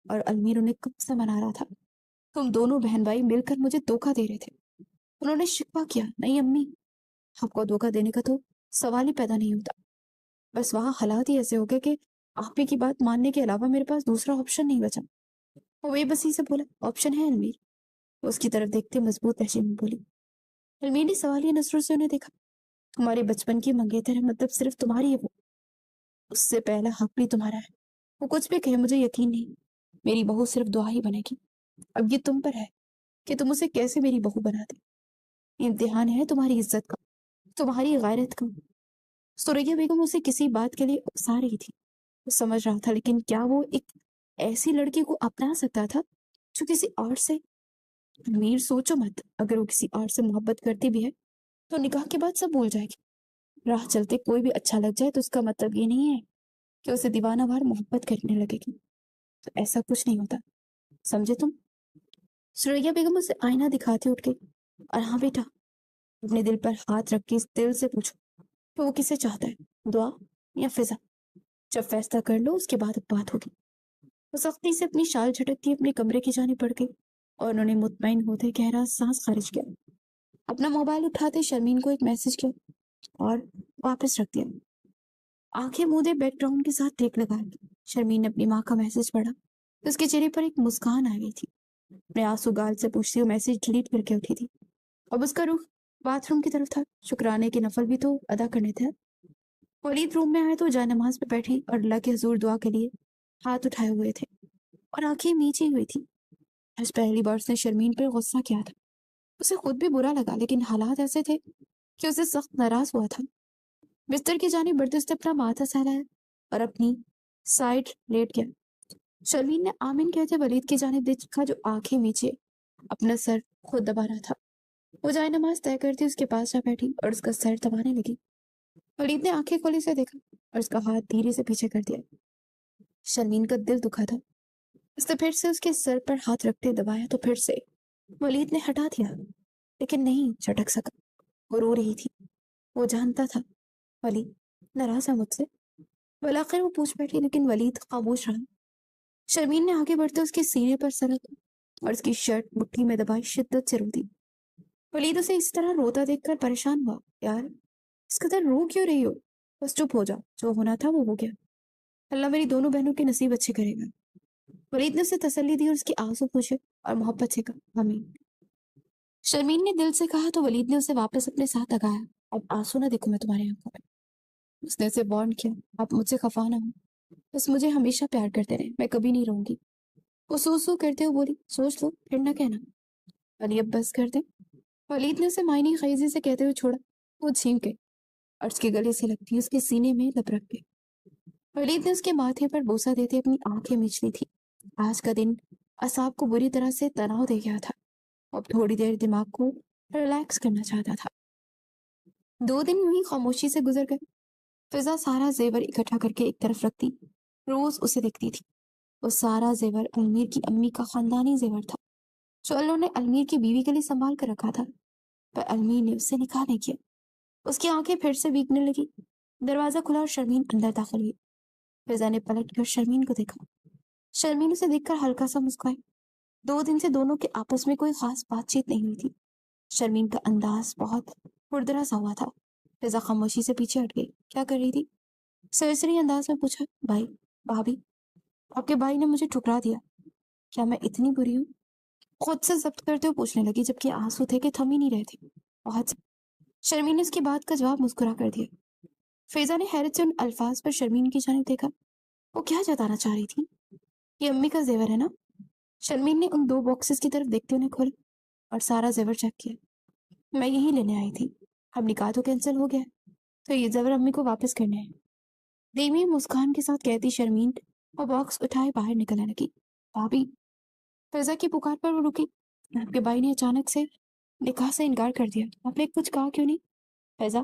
और अलमीर उन्हें कब से मना रहा था। तुम दोनों बहन भाई मिलकर मुझे धोखा दे रहे थे। उन्होंने शिकवा किया। नहीं अम्मी, आपको धोखा देने का तो सवाल ही पैदा नहीं होता। बस वहां हालात ही ऐसे हो गए कि आप ही की बात मानने के अलावा मेरे पास दूसरा ऑप्शन नहीं बचा। वो बेबसी से बोला, ऑप्शन है अलमीर? उसकी तरफ देखते मजबूत लहजे में बोली। अलमीर ने सवालिया नजरों से उन्हें देखा। तुम्हारे बचपन की मंगेतर है, मतलब सिर्फ तुम्हारी है वो। उससे पहला हक भी तुम्हारा है। वो कुछ भी कहे मुझे यकीन नहीं, मेरी बहू सिर्फ दुआ ही बनेगी। अब ये तुम पर है कि तुम उसे कैसे मेरी बहू बना दे। इम्तिहान है तुम्हारी इज्जत का, तुम्हारी गैरत का। सुरैया बेगम उसे किसी बात के लिए उकसा रही थी, वो समझ रहा था, लेकिन क्या वो एक ऐसी लड़की को अपना सकता था जो किसी और से। मीर, सोचो मत, अगर वो किसी और से मोहब्बत करती भी है तो निकाह के बाद सब भूल जाएगी। राह चलते कोई भी अच्छा लग जाए तो उसका मतलब ये नहीं है कि उसे दीवाना वार मोहब्बत करने लगेगी। तो ऐसा कुछ नहीं होता, समझे तुम? सुरैया बेगम उसे आईना दिखाती उठ गई। और हाँ बेटा, अपने दिल पर हाथ रख के इस दिल से पूछो कि वो किसे चाहता है, दुआ या फिजा। जब फैसला कर लो उसके बाद अब बात होगी। वो सख्ती से अपनी शाल झटकती अपने कमरे की जाने पड़ गई, और उन्होंने मुतमईन होते गहरा सांस खारिज किया। अपना मोबाइल उठाते शर्मीन को एक मैसेज किया और वापस रख दिया। आंखें मूंदे बैकग्राउंड के साथ टेक लगाया। शर्मीन ने अपनी माँ का मैसेज पढ़ा तो उसके चेहरे पर एक मुस्कान आ गई थी। अपने आंसू गाल से पूछते हुए मैसेज डिलीट करके उठी थी। अब उसका रुख बाथरूम की तरफ था। शुक्राने के नफल भी तो अदा करने थे। वलीद रूम में आए तो जानमाज पे बैठी और अल्लाह के हजूर दुआ के लिए हाथ उठाए हुए थे और आंखें मीची हुई थी। आज पहली बार उसने शर्मीन पर गुस्सा किया था। उसे खुद भी बुरा लगा, लेकिन हालात ऐसे थे कि उसे सख्त नाराज हुआ था। बिस्तर की जानिब बढ़ते उसने अपना माथा सहलाया और अपनी साइड लेट गया। शर्मीन ने आमीन कहते वलीद की जानिब देखा, जो आंखें नीचे अपना सर खुद दबा रहा था। वो जाए नमाज तय करती उसके पास जा बैठी और उसका सर दबाने लगी। वलीद ने आंखें खोली से देखा और उसका हाथ धीरे से पीछे कर दिया। शर्मीन का दिल दुखा था। उसने फिर से उसके सर पर हाथ रखते दबाया तो फिर से वलीद ने हटा दिया, लेकिन नहीं झटक सका। वो रो रही थी। वो जानता था वलीद नाराज है मुझसे। वल आखिर वो पूछ बैठी, लेकिन वलीद खामोश रहा। शर्मीन ने आगे बढ़ते उसके सीने पर सर रखा और उसकी शर्ट मुट्ठी में दबाई शिद्दत से रो दी। वलीद उसे इस तरह रोता देखकर परेशान हुआ। यार, इस कदर रो क्यों रही हो? बस चुप हो जाओ, जो होना था वो हो गया। अल्लाह मेरी दोनों बहनों के नसीब अच्छे करेगा। वलीद ने उसे तसल्ली दी और उसके आंसू पूछे और मोहब्बत से कहा, आमीन। शर्मीन ने दिल से कहा तो वलीद ने उसे वापस अपने साथ लगाया। अब आंसू ना देखो मैं तुम्हारी आंखों में। उसने उसे वार्न किया, आप मुझसे खफा ना हो, बस मुझे हमेशा प्यार करते रहे, मैं कभी नहीं रहूंगी। वो सू करते हुए बोली, सोच लो फिर ना कहना। अली अब बस कर दे। वलीद ने उसे मायनी खीजी से कहते हुए छोड़ा। वो झीम गई और उसके गले से लगती उसके सीने में लपक गई। वलीद ने उसके माथे पर बोसा देते अपनी आंखें मींच ली थी। आज का दिन असाब को बुरी तरह से तनाव दे गया था। अब थोड़ी देर दिमाग को रिलैक्स करना चाहता था। 2 दिन यूं ही खामोशी से गुजर गए। फिजा सारा जेवर इकट्ठा करके एक तरफ रखती, रोज उसे देखती थी। वो सारा जेवर अलमीर की अम्मी का खानदानी जेवर था, जो उन्होंने अलमीर की बीवी के लिए संभाल कर रखा था, पर अलमीर ने उससे निकाह नहीं किया। उसकी आंखें फिर से भीगने लगी। दरवाजा खुला और शर्मीन अंदर दाखिल हुई। फिजा ने पलट कर शर्मीन को देखा। शर्मीन उसे देखकर हल्का सा मुस्कुराई। 2 दिन से दोनों के आपस में कोई खास बातचीत नहीं हुई थी। शर्मीन का अंदाज बहुत खुरदरा सा हुआ था। फिजा खामोशी से पीछे हट गई। क्या कर रही थी? सरसरी अंदाज में पूछा। भाई, भाभी, आपके भाई ने मुझे ठुकरा दिया। क्या मैं इतनी बुरी हूँ? खुद से जब्त करते हुए पूछने लगी, जबकि आंसू थे कि थम ही नहीं रहे थे। बहुत। शर्मीन ने उसकी बात का जवाब मुस्कुरा कर दिया। फिजा ने हैरत से उन अल्फाज पर शर्मीन की जानिब देखा। वो क्या जताना चाह रही थी? ये अम्मी का जेवर है ना? शर्मीन ने उन 2 बॉक्सेस की तरफ देखते उन्हें खोला और सारा जेवर चेक किया। मैं यही लेने आई थी। अब निकाह तो कैंसिल हो गया, तो ये जेवर अम्मी को वापस करने हैं। धीमी मुस्कान के साथ कहती शर्मीन और बॉक्स उठाए बाहर निकलने लगी। भाभी, फिजा की पुकार पर वो रुकी। आपके भाई ने अचानक से निकाह से इनकार कर दिया। आपने कुछ कहा क्यों नहीं? फिजा,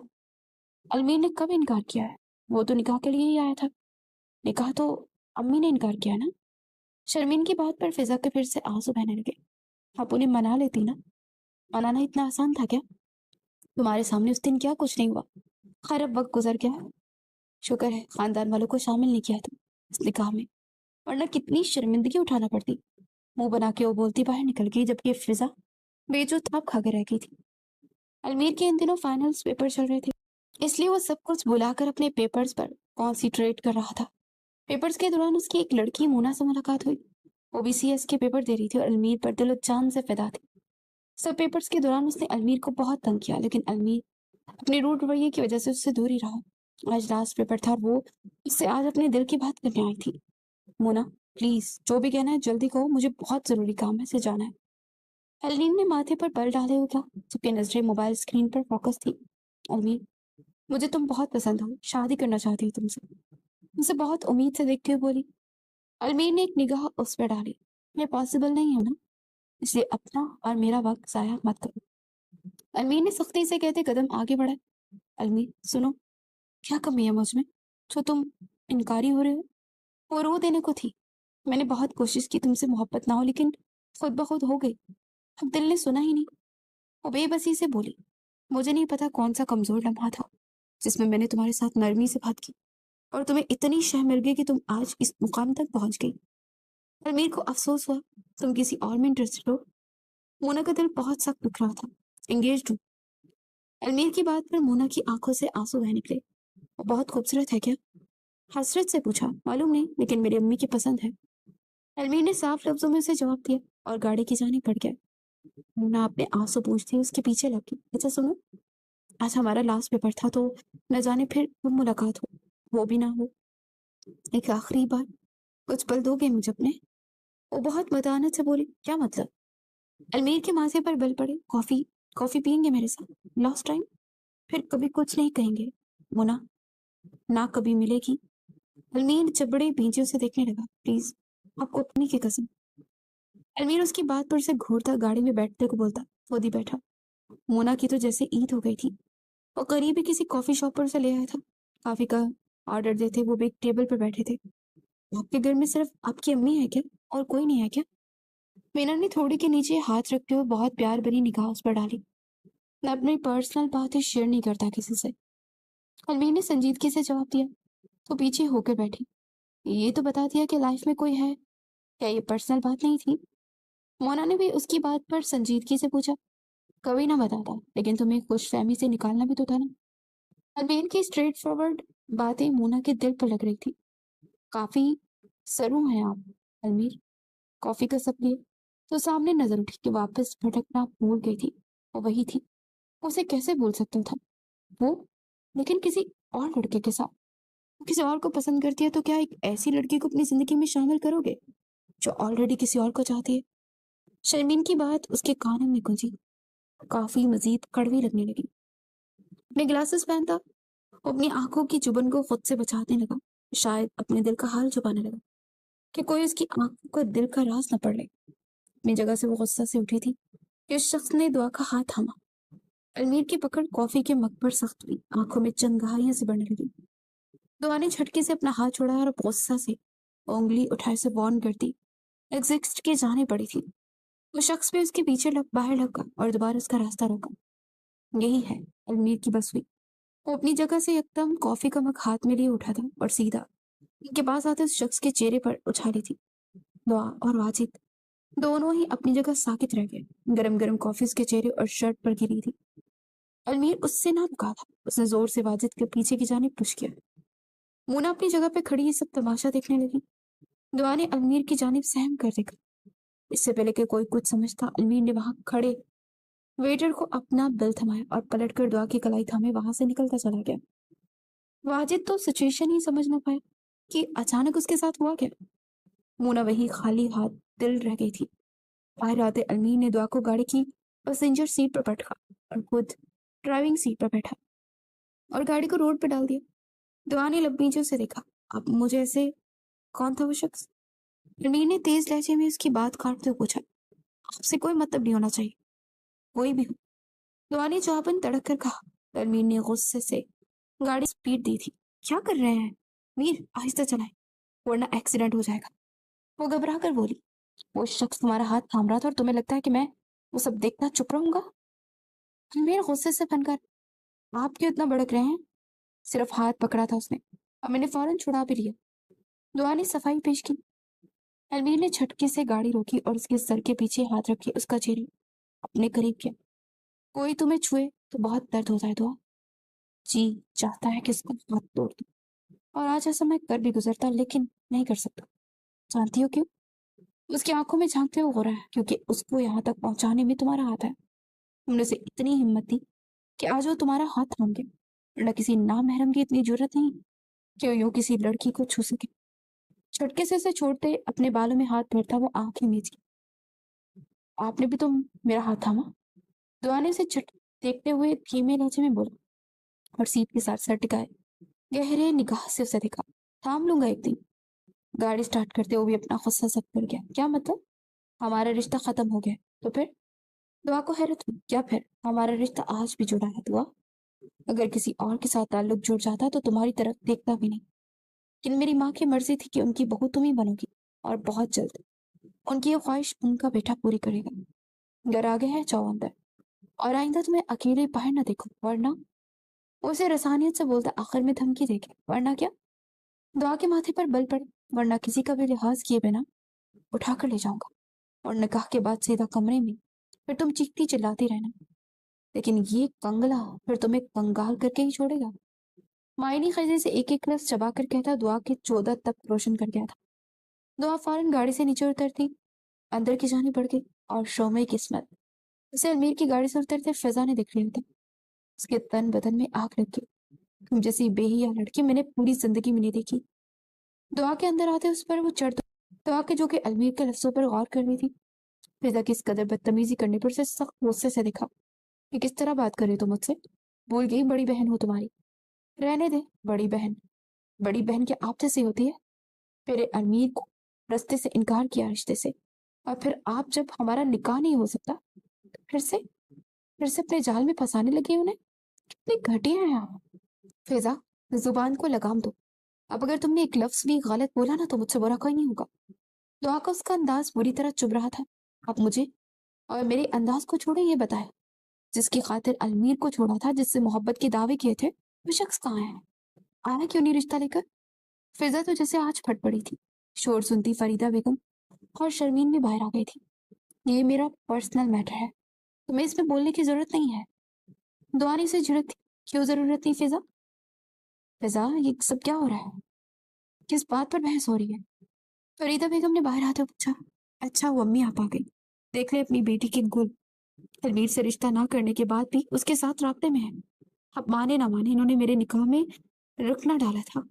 अलमीर ने कब इनकार किया है? वो तो निकाह के लिए ही आया था। निकाह तो अम्मी ने इनकार किया ना? शर्मीन की बात पर फिजा के फिर से आंसू बहने लगे। आप उन्हें मना लेती ना? मनाना इतना आसान था क्या? तुम्हारे सामने उस दिन क्या कुछ नहीं हुआ। खैर, अब वक्त गुजर गया। शुक्र है खानदान वालों को शामिल नहीं किया तुम इस निकाह में, वरना कितनी शर्मिंदगी उठाना पड़ती। मुंह बना के वो बोलती बाहर निकल गई, जबकि फिजा बेजो ताप खा के रह गई थी। अलमीर के इन दिनों फाइनल्स पेपर चल रहे थे, इसलिए वो सब कुछ भुलाकर अपने पेपर्स पर कॉन्सेंट्रेट कर रहा था। पेपर्स के दौरान उसकी एक लड़की मोना से मुलाकात हुई। वो बीसीएस के पेपर दे रही थी और अलमीर पर दिलो जान से फिदा थी। सब पेपर्स के दौरान उसने अलमीर को बहुत तंग किया, लेकिन अलमीर अपने रूड रवैये की वजह से उससे दूर ही रहा। आज लास्ट पेपर था और वो उससे आज अपने दिल की बात करने आई थी। मोना, प्लीज जो भी कहना है जल्दी कहो, मुझे बहुत जरूरी काम है, से जाना है। अलमीर ने माथे पर बल डाले हुए कहा, जबकि नजरें मोबाइल स्क्रीन पर फोकस थी। अलमीर, मुझे तुम बहुत पसंद हो, शादी करना चाहती हूँ तुमसे। मुझसे बहुत उम्मीद से देखते हुए बोली। अलमीर ने एक निगाह उस पर डाली। ये पॉसिबल नहीं है ना, इसलिए अपना और मेरा वक्त जाया मत करो। अलमीर ने सख्ती से कहते कदम आगे बढ़ाए। अलमीर, सुनो, क्या कमी है मुझ में जो तुम इनकारी हो रहे हो? वो रो देने को थी। मैंने बहुत कोशिश की तुमसे मोहब्बत ना हो, लेकिन खुद ब खुद हो गई। अब दिल ने सुना ही नहीं। वो बेबसी से बोली, मुझे नहीं पता कौन सा कमजोर लम्हा था जिसमें मैंने तुम्हारे साथ नरमी से बात की और तुम्हें इतनी शह मिल गई कि तुम आज इस मुकाम तक पहुंच गई। अलमीर को अफसोस हुआ तुम किसी और में इंटरेस्टेड हो। मोना का दिल बहुत सख्त दुख रहा था। एंगेज्ड हूँ। अलमीर की बात पर मोना की आंखों से आंसू बह निकले। वो बहुत खूबसूरत है क्या? हसरत से पूछा। मालूम नहीं, लेकिन मेरी अम्मी की पसंद है। अलमीर ने साफ लफ्जों में उसे जवाब दिया और गाड़ी की जाने पड़ गया। मोना अपने आंसू पूछती उसके पीछे लग गई। अच्छा सुनो, आज हमारा लास्ट पेपर था, तो न जाने फिर कब मुलाकात हो, वो भी ना हो। एक आखिरी बार कुछ पल दोगे मुझे अपने? वो बहुत मतानत से बोली। क्या मतलब? अलमीर के माथे पर बल पड़े। कॉफी, कॉफी पियेंगे मेरे साथ लास्ट टाइम, फिर कभी कुछ नहीं कहेंगे। मोना, ना कभी मिलेगी। अलमीर जबड़े भींचे उसे देखने लगा। प्लीज, आपको अपनी की कसम। अलमीर उसकी बात पर से घूरता गाड़ी में बैठते को बोलता। खुद ही बैठा। मोना की तो जैसे ईद हो गई थी। वो करीब ही किसी कॉफी शॉप पर से ले आया था। कॉफी का ऑर्डर देते वो भी एक टेबल पर बैठे थे। आपके घर में सिर्फ आपकी अम्मी है क्या, और कोई नहीं है क्या? मीना ने थोड़ी के नीचे हाथ रखते हुए बहुत प्यार भरी निगाह उस पर डाली। मैं अपनी पर्सनल बातें शेयर नहीं करता किसी से। अलमीर ने संजीदगी से जवाब दिया। तो पीछे होकर बैठी। ये तो बता दिया कि लाइफ में कोई है। क्या ये पर्सनल बात नहीं थी? मोना ने भी उसकी बात पर संजीदगी से पूछा। कभी ना बताता, लेकिन तुम्हें खुशफहमी से निकालना भी तो था ना। अलमीर की स्ट्रेट फॉरवर्ड बातें मोना के दिल पर लग रही थी। काफी सरू हैं आप, अलमीर। कॉफी का सब लिए तो सामने नजर उठी कि वापस भटकना भूल गई थी। वो वही थी। उसे कैसे भूल सकता था वो, लेकिन किसी और लड़के के साथ। किसी और को पसंद करती है तो क्या एक ऐसी लड़की को अपनी जिंदगी में शामिल करोगे जो ऑलरेडी किसी और को चाहती है? शर्मीन की बात उसके कानों में गूंजी। काफी मजीद कड़वी लगने लगी। अपने ग्लासेस पहनता, वो अपनी आंखों की चुभन को खुद से बचाने लगा। शायद अपने दिल का हाल छुपाने लगा। कि कोई उसकी आंखों का दिल का राज न पढ़ ले। अपनी जगह से वो गुस्सा से उठी थी कि उस शख्स ने दुआ का हाथ थामा। अलमीर की पकड़ कॉफी के मग पर सख्त हुई, आंखों में चिंगारियां से बढ़ने लगी। दुआ ने झटके से अपना हाथ छोड़ा और गुस्सा से उंगली उठाए से वार्न करती एग्जिस्ट के जाने पड़ी थी। वो शख्स भी उसके पीछे बाहर लगा और दोबारा उसका रास्ता रोका। यही है, अलमीर की बस हुई। वो अपनी जगह से एकदम कॉफी का मग हाथ में लिए उठा था और सीधा उनके पास आते उस शख्स के चेहरे पर उछाली थी। दुआ और वाजिद दोनों ही अपनी जगह साकित रह गए। गरम गरम कॉफी उसके चेहरे और शर्ट पर गिरी थी। अलमीर उससे ना रुका था। उसने जोर से वाजिद के पीछे की जानिब पुश किया। मोना अपनी जगह पे खड़ी ये सब तमाशा देखने लगी। दुआ ने अलमीर की जानिब सहम कर देखा। इससे पहले कि कोई कुछ समझता, अलमीर ने वहां खड़े वेटर को अपना बिल थमाया और पलटकर दुआ की कलाई थामे वहां से निकलता चला गया। वाजिद तो सिचुएशन ही समझ ना पाया कि अचानक उसके साथ हुआ क्या। मोना वही खाली हाथ दिल रह गई थी। बाहर आते अलमीर ने दुआ को गाड़ी की पैसेंजर सीट पर बैठा और खुद ड्राइविंग सीट पर बैठा और गाड़ी को रोड पर डाल दिया। दुआ ने लबनीचों से देखा। अब मुझे ऐसे कौन था वो शख्स? रणवीर ने तेज लहजे में उसकी बात काटते हुए पूछा। आपसे कोई मतलब नहीं होना चाहिए, कोई भी हो। दुआ ने जवाबन तड़क कर कहा। रणवीर ने गुस्से से गाड़ी स्पीड दी थी। क्या कर रहे हैं मीर, आहिस्ता चलाए वरना एक्सीडेंट हो जाएगा। वो घबरा कर बोली। वो शख्स तुम्हारा हाथ थाम रहा था और तुम्हें लगता है कि मैं वो सब देखना चुप रहूंगा? रणवीर गुस्से से फनकार। आप क्यों इतना भड़क रहे हैं? सिर्फ हाथ पकड़ा था उसने और मैंने फौरन छुड़ा भी लिया। दुआ ने सफाई पेश की। रणवीर ने झटके से गाड़ी रोकी और उसके सर के पीछे हाथ रखे उसका चेहरा अपने करीब किया। कोई तुम्हें छुए तो बहुत दर्द होता है दुआ। जी चाहता है कि इसको हाथ तोड़ दूं, और आज ऐसा मैं कर भी गुजरता, लेकिन नहीं कर सकता। जानती हो क्यों? उसकी आंखों में झांकते हुए हो रहा है, क्योंकि उसको यहाँ तक पहुंचाने में तुम्हारा हाथ है। तुमने उसे इतनी हिम्मत दी कि आज वो तुम्हारा हाथ थाम गया, वरना किसी नामहरम की इतनी जरूरत नहीं कि वो यूं किसी लड़की को छू सके। झटके से उसे छोड़ते अपने बालों में हाथ फेरता वो आंखें मीच की। आपने भी तो मेरा हाथ थामा। दुआ ने उसे झट देखते हुए धीमे लहजे में बोला और सीट के साथ सर टिकाए गहरे निगाह से उसे देखा। थाम लूंगा एक दिन। गाड़ी स्टार्ट करते हुए भी अपना गुस्सा सब कर गया। क्या मतलब? हमारा रिश्ता खत्म हो गया तो फिर? दुआ को हैरत हुई। क्या फिर? हमारा रिश्ता आज भी जुड़ा है दुआ। अगर किसी और के साथ ताल्लुक जुड़ जाता तो तुम्हारी तरफ देखता भी नहीं। लेकिन मेरी माँ की मर्जी थी कि उनकी बहू तुम ही बनोगी, और बहुत जल्द। उनकी ये ख्वाहिश उनका बेटा पूरी करेगा। घर आ गए हैं, जाओ अंदर, और आइंदा तुम्हें अकेले बाहर ना देखो, वरना। उसे रसानियत से बोलता, आखिर में धमकी देके, वरना क्या? दुआ के माथे पर बल पड़े। वरना किसी का भी लिहाज किए बिना उठा कर ले जाऊंगा, और निकाह के बाद सीधा कमरे में, फिर तुम चीखती चिल्लाती रहना। लेकिन ये कंगला फिर तुम्हें कंगाल करके ही छोड़ेगा। मायनी खजे से एक एक लफ्ज चबा कर कहता दुआ के 14 तक रोशन कर गया था। दुआ फौरन गाड़ी से नीचे उतरती, अंदर की जाने पड़ गई, और शोमे किस्मत उसे अलमीर की गाड़ी से उतरते फिजा ने देख लिया था। उसके तन बदन में आग लग गई। तुम जैसी बेहिया लड़की मैंने पूरी जिंदगी में नहीं देखी। दुआ के अंदर आते उस पर वो चढ़ दुआ के जो कि अलमीर के लफ्जों पर गौर कर रही थी। फिजा की इस कदर बदतमीजी करने पर उसे सख्त गुस्से से देखा कि किस तरह बात कर रही हो तुम मुझसे? भूल गई बड़ी बहन हो तुम्हारी। रहने दे, बड़ी बहन। बड़ी बहन क्या आप जैसी होती है? फिर अलमीर को रस्ते से इनकार किया रिश्ते से, और फिर आप जब हमारा निकाह नहीं हो सकता तो फिर से अपने जाल में फंसाने लगी उन्हें। कितनी घटिया है आप। फिजा, जुबान को लगाम दो। अब अगर तुमने एक लफ्ज भी गलत बोला ना तो मुझसे बुरा कोई नहीं होगा। दुआ का उसका अंदाज बुरी तरह चुभ रहा था। आप मुझे और मेरे अंदाज को छोड़े, ये बताए जिसकी खातिर अलमीर को छोड़ा था, जिससे मोहब्बत के दावे किए थे, वो शख्स कहाँ है? आया क्यों नहीं रिश्ता लेकर? फिजा तो जैसे आज फट पड़ी थी। शोर सुनती फरीदा बेगम और शर्मीन भी बाहर आ गई थी। ये मेरा पर्सनल मैटर है, तुम्हें इसमें बोलने की जरूरत नहीं है। दुआ ने से झिड़क थी। क्यों जरूरत नहीं फिजा? फिजा, ये सब क्या हो रहा है? किस बात पर बहस हो रही है? फरीदा बेगम ने बाहर आते हुए पूछा। अच्छा वो अम्मी आप आ गई। देख ले अपनी बेटी के गुल। तलवीर से रिश्ता ना करने के बाद भी उसके साथ राब्ते में है। अब माने ना माने, इन्होंने मेरे निकाह में रुकना डाला था।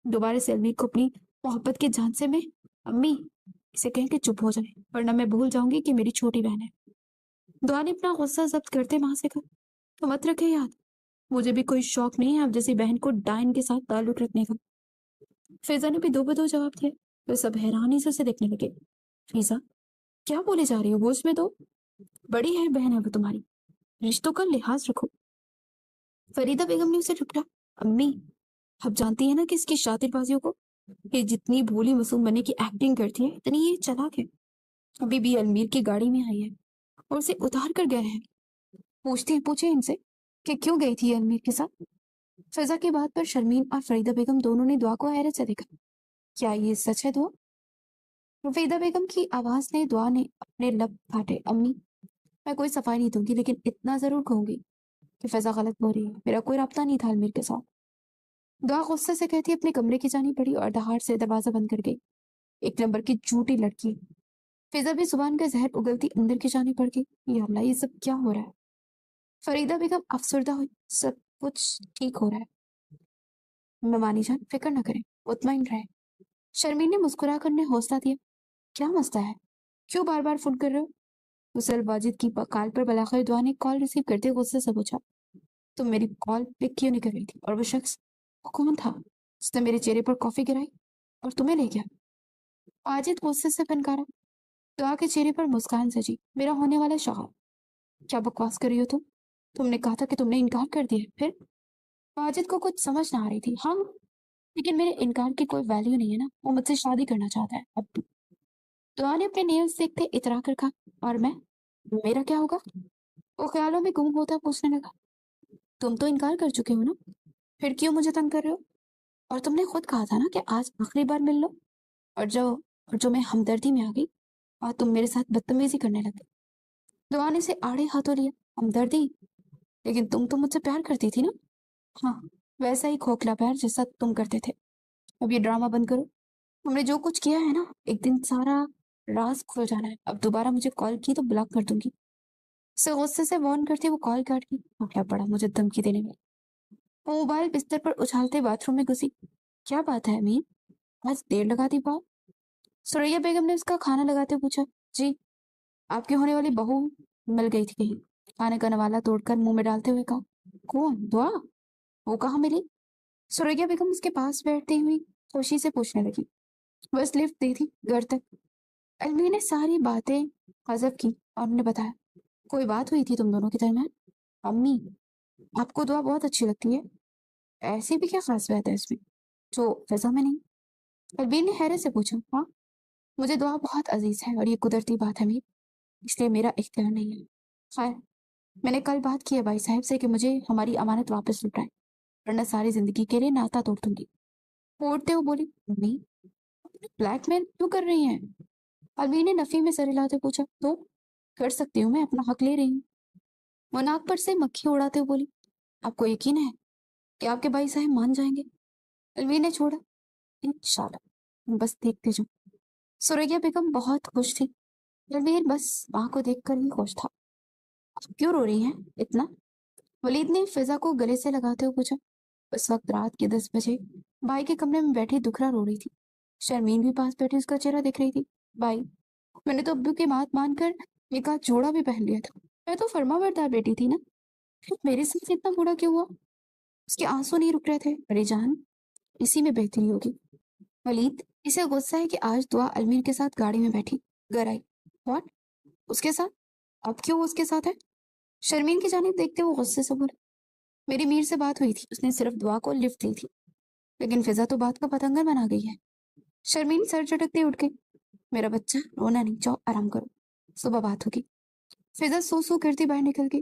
दोबारा से अलमीर को अपनी मोहब्बत के झांसे में, अम्मी इसे कहें कि चुप हो जाए, वरना मैं भूल जाऊंगी कि मेरी छोटी बहन है। दुआ ने अपना गुस्सा जब्त करते वहां से कहा, तो मत रखे याद, मुझे भी कोई शौक नहीं है आप जैसी बहन को डायन के साथ ताल्लुक रखने का। फिजा ने भी दो बदो जवाब दिया। वो सब हैरानी से उसे देखने लगे। फीजा, क्या बोले जा रही हो? वो उसमें तो बड़ी है, बहन है वो तुम्हारी, रिश्तों का लिहाज रखो। फरीदा बेगम ने उसे झुकटा। अम्मी, आप जानती है ना कि इसकी शातिरबाजियों को, ये जितनी भोली मासूम बनने की एक्टिंग करती है इतनी ये चालाक है। अभी भी अलमीर की गाड़ी में आई है और उसे उतार कर गए हैं। पूछे इनसे कि क्यों गई थी अलमीर के साथ। फिजा की बात पर शर्मीन और फरीदा बेगम दोनों ने दुआ को हैरत से देखा। क्या ये सच है दुआ? फरीदा बेगम की आवाज ने दुआ ने अपने लब काटे। अम्मी, मैं कोई सफाई नहीं दूंगी, लेकिन इतना जरूर कहूंगी कि फिजा गलत बोल रही है। मेरा कोई रब्ता नहीं था अलमीर के साथ। दुआ गुस्से से कहती अपने कमरे की जानी पड़ी और दहाड़ से दरवाजा बंद कर गई। एक नंबर की झूठी लड़की। फिजा भी जुबान का जहर उगलती अंदर की जानी पड़ गई। या अल्लाह, ये सब क्या हो रहा है? फरीदा बेगम अफसरदा हुई। सब कुछ ठीक हो रहा है मेमानी जान, फिक्र न करें, मुतमईन रहे। शर्मीन ने मुस्कुरा कर ने हौसला दिया। क्या मसला है? क्यों बार बार फोन कर रहे हो? मुसल वाजिद की कॉल पर बलाखिर दुआ ने कॉल रिसीव करते गुस्से से पूछा। तुम मेरी कॉल पिक क्यों नहीं कर रही थी? और वो शख्स, वो कौन था जिसने मेरे चेहरे पर कॉफी गिराई और तुम्हें ले गया? वाजिद गुस्से से फनकारा। दुआ के चेहरे पर मुस्कान सजी। मेरा होने वाला शौहर। क्या बकवास कर रही हो तुम? तुमने कहा था कि तुमने इनकार कर दिया, फिर? वाजिद को कुछ समझ ना आ रही थी। हाँ, लेकिन मेरे इनकार की कोई वैल्यू नहीं है ना। वो मुझसे शादी करना चाहता है अब। दुआ ने अपने नेल्स देखते इतरा कर कहा। और मैं, मेरा क्या होगा? वो ख्यालों में गुम होता पूछने लगा। तुम तो इनकार कर चुके हो ना, फिर क्यों मुझे तंग कर रहे हो? और तुमने खुद कहा था ना कि आज आखिरी बार मिल लो। और जो मैं हमदर्दी में आ गई और तुम मेरे साथ बदतमीजी करने लगे। दुआ ने से आड़े हाथों लिया। हमदर्दी? लेकिन तुम तो मुझसे प्यार करती थी ना। हाँ, वैसा ही खोखला प्यार जैसा तुम करते थे। अब ये ड्रामा बंद करो। तुमने जो कुछ किया है ना, एक दिन सारा राज खुल जाना है। अब दोबारा मुझे कॉल की तो ब्लॉक कर दूंगी। उसे गुस्से से वार्न करते वो कॉल काट दी। क्या पड़ा मुझे धमकी देने में। वो मोबाइल बिस्तर पर उछालते बाथरूम में घुसी। क्या बात है अमीन, आज देर लगा दी बात? सुरैया बेगम ने उसका खाना लगाते पूछा। जी, आपकी होने वाली बहू मिल गई थी कहीं। खाने का नवाला तोड़कर मुंह में डालते हुए कहा। कौन? दुआ? वो कहाँ मिली? सुरैया बेगम उसके पास बैठती हुई खुशी से पूछने लगी। बस लिफ्ट दी थी घर तक। अलमी ने सारी बातें हजफ की और उन्हें बताया। कोई बात हुई थी तुम दोनों के दरमियान? अम्मी, आपको दुआ बहुत अच्छी लगती है। ऐसी भी क्या खास बात है इसमें जो फिजा में नहीं? अलबीर ने हैरत से पूछा। हाँ, मुझे दुआ बहुत अजीज है और ये कुदरती बात है मीर, इसलिए मेरा इख्तियार नहीं है। खैर, मैंने कल बात की है भाई साहब से कि मुझे हमारी अमानत वापस लौटाए, वरना सारी जिंदगी के लिए नाता तोड़ दूंगी। तोड़ते हो बोली। अम्मी, ब्लैकमेल क्यों कर रही हैं? अलबीर ने नफी में सर हिलाते पूछा। तो कर सकती हूँ, मैं अपना हक ले रही हूँ। वो नाक पर से मक्खी उड़ाते हुए बोली। आपको यकीन है कि आपके भाई साहब मान जाएंगे? अलवीर ने छोड़ा। इंशाल्लाह, बस देखते जाओ। सुरैया बेगम बहुत खुश थी। रणवीर बस माँ को देखकर ही खुश था। आप क्यों रो रही हैं इतना? वलीद ने फिजा को गले से लगाते हुए पूछा। उस वक्त रात के 10 बजे भाई के कमरे में बैठी दुखरा रो रही थी। शर्मीन भी पास बैठी उसका चेहरा देख रही थी। भाई, मैंने तो अब्बू की बात मानकर निकाह जोड़ा भी पहन लिया था। मैं तो फर्मा बरदार बेटी थी ना, फिर मेरे साथ इतना बुरा क्यों हुआ? उसके आंसू नहीं रुक रहे थे। अरे जान, इसी में बेहतरी होगी। वलीद, इसे गुस्सा है कि आज दुआ अलमीर के साथ गाड़ी में बैठी घर आई। व्हाट? उसके साथ? अब क्यों वो उसके साथ है? शर्मीन की जानिब देखते वो गुस्से से बोला। मेरी मीर से बात हुई थी, उसने सिर्फ दुआ को लिफ्ट दी थी, लेकिन फिजा तो बात का पतंगर बना गई है। शर्मीन सर झटकते उठ गई। मेरा बच्चा, रोना नहीं, जाओ आराम करो, सुबह बात होगी। फिजा सो सो करती बाहर निकल गई।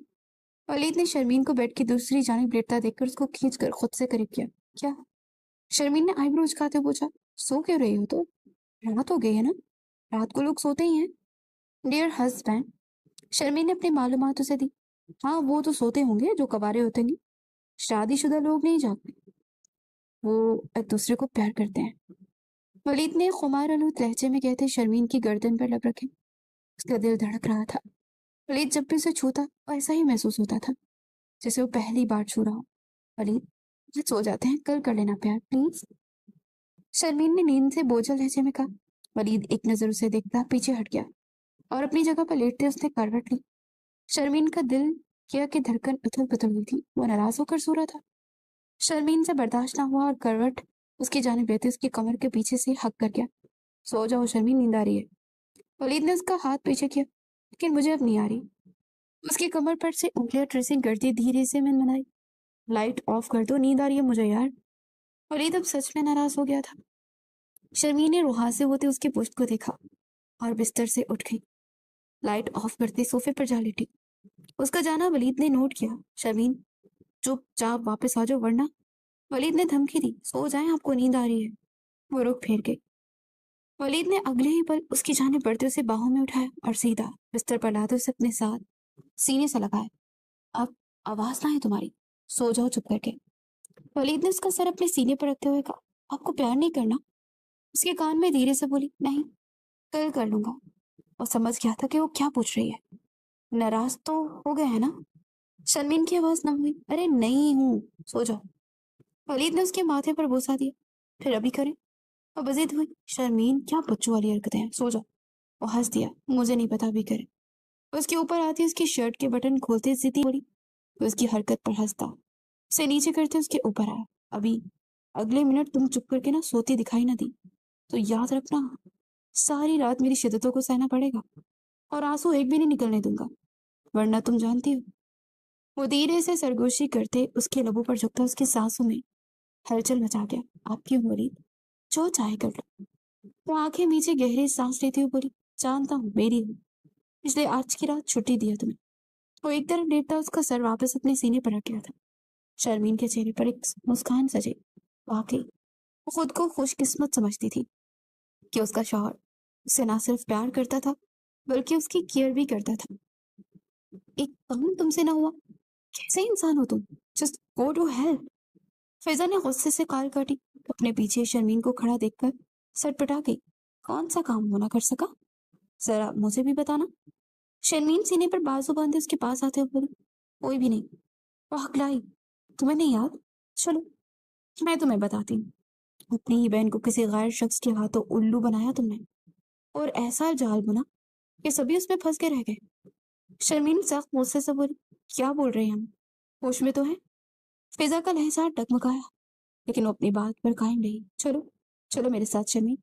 वलीद ने शर्मीन को बेड की दूसरी जानिब लेटता देखकर उसको खींच कर खुद से करीब किया। क्या? शर्मीन ने आईब्रो उचकाते पूछा। सो क्यों रही हो? तो रात हो गई है ना, रात को लोग सोते ही हैं। डियर हस्बैंड, शर्मीन ने अपनी मालूमात उसे दी। हाँ, वो तो सोते होंगे जो कवारे होते हैं। शादीशुदा लोग नहीं जागते, वो एक दूसरे को प्यार करते हैं। वलीद ने खुमार आलूद लहजे में कहते शर्मीन की गर्दन पर लब रखे। उसका दिल धड़क रहा था। वलीद जब भी उसे छूता वो ऐसा ही महसूस होता था जैसे वो पहली बार छू रहा हो। वलीद, आज सो जाते हैं, कल कर लेना प्यार प्लीज। शर्मीन ने नींद से बोझल लहजे में कहा। वलीद एक नजर उसे देखता पीछे हट गया और अपनी जगह पर लेटते उसने करवट ली। शर्मीन का दिल किया कि धड़कन उथल पुथल हुई थी। वो नाराज होकर सो रहा था। शर्मीन से बर्दाश्त ना हुआ और करवट उसकी जानिब लेते उसकी कमर के पीछे से हक कर गया। सो जाओ शर्मीन, नींद आ रही है। वलीद ने उसका हाथ पीछे किया, लेकिन मुझे अब नहीं आ रही। उसकी कमर पर से उंगलियां ट्रेसिंग करती धीरे से मैंने मनाई, लाइट ऑफ कर दो, नींद आ रही है मुझे यार। वलीद अब सच में नाराज हो गया था। शर्मीन ने रुहासे होते उसके पुश्त को देखा और बिस्तर से उठ गई। लाइट ऑफ करते सोफे पर जा लेटी। उसका जाना वलीद ने नोट किया। शर्मीन, चुपचाप वापस आ जाओ वरना। वलीद ने धमकी दी, सो जाएं, आपको नींद आ रही है। वो रुख फेर गई। वलीद ने अगले ही पल उसकी जाने बढ़ते उसे बाहों में उठाया और सीधा बिस्तर पर लाते उसे अपने साथ सीने से लगाया। अब आवाज ना है तुम्हारी, सो जाओ चुप करके। वलीद ने उसका सर अपने सीने पर रखते हुए कहा, आपको प्यार नहीं करना? उसके कान में धीरे से बोली, नहीं, कल कर लूंगा। और समझ गया था कि वो क्या पूछ रही है। नाराज तो हो गए है ना? शर्मीन की आवाज नम हुई, अरे नहीं हूँ, सो जाओ। वलीद ने उसके माथे पर बोसा दिया, फिर अभी करें? और बजिद हुई, शर्मीन क्या बच्चों वाली हरकतें हैं, सो जाओ। वो हंस दिया, मुझे नहीं पता, अभी करें। उसके ऊपर आती उसकी शर्ट के बटन खोलते जिद्दी बोली, तो उसकी हरकत पर हंसता उसे नीचे करते उसके ऊपर आया, अभी अगले मिनट तुम चुप करके ना सोती दिखाई ना दी तो याद रखना, सारी रात मेरी शिद्दतों को सहना पड़ेगा और आंसू एक भी नहीं निकलने दूंगा, वरना तुम जानती हो। वो धीरे से सरगोशी करते उसके लबों पर झुकता उसकी सांसों में हलचल मचा गया। आपकी हूँ वलीद, जो चाहे कर लो। वो आंखें नीचे गहरी सांस लेती हुई बोली, जानता हूँ मेरी हूँ, इसलिए आज की रात छुट्टी दिया तुम्हें। वो एक तरफ लेटता उसका सर वापस अपने सीने पर रख गया था। शर्मीन के चेहरे पर एक मुस्कान सजे। वाकई वो खुद को खुशकिस्मत समझती थी कि उसका शौहर उसे ना सिर्फ प्यार करता था बल्कि उसकी केयर भी करता था। एक काम तुमसे ना हुआ, कैसे इंसान हो तुम, जस्ट गो टू हेल। फिजा ने गुस्से से काल काटी, अपने पीछे शर्मीन को खड़ा देखकर सटपटा गई। कौन सा काम होना कर सका, जरा मुझे भी बताना। शर्मीन सीने पर बाजू बांधे उसके पास आते हुए बोली, कोई भी नहीं। वो हकलाई, तुम्हें नहीं याद, चलो मैं तुम्हें बताती हूँ। अपनी ही बहन को किसी गैर शख्स के हाथों उल्लू बनाया तुमने और ऐसा जाल बुना कि सभी उसमें फंस के रह गए। शर्मीन सख्त गुस्से से बोली, क्या बोल रहे हैं हम, होश में तो है? फिजा का लहजा डगमगाया, लेकिन वो अपनी बात पर कायम रही। चलो चलो मेरे साथ शर्मीन।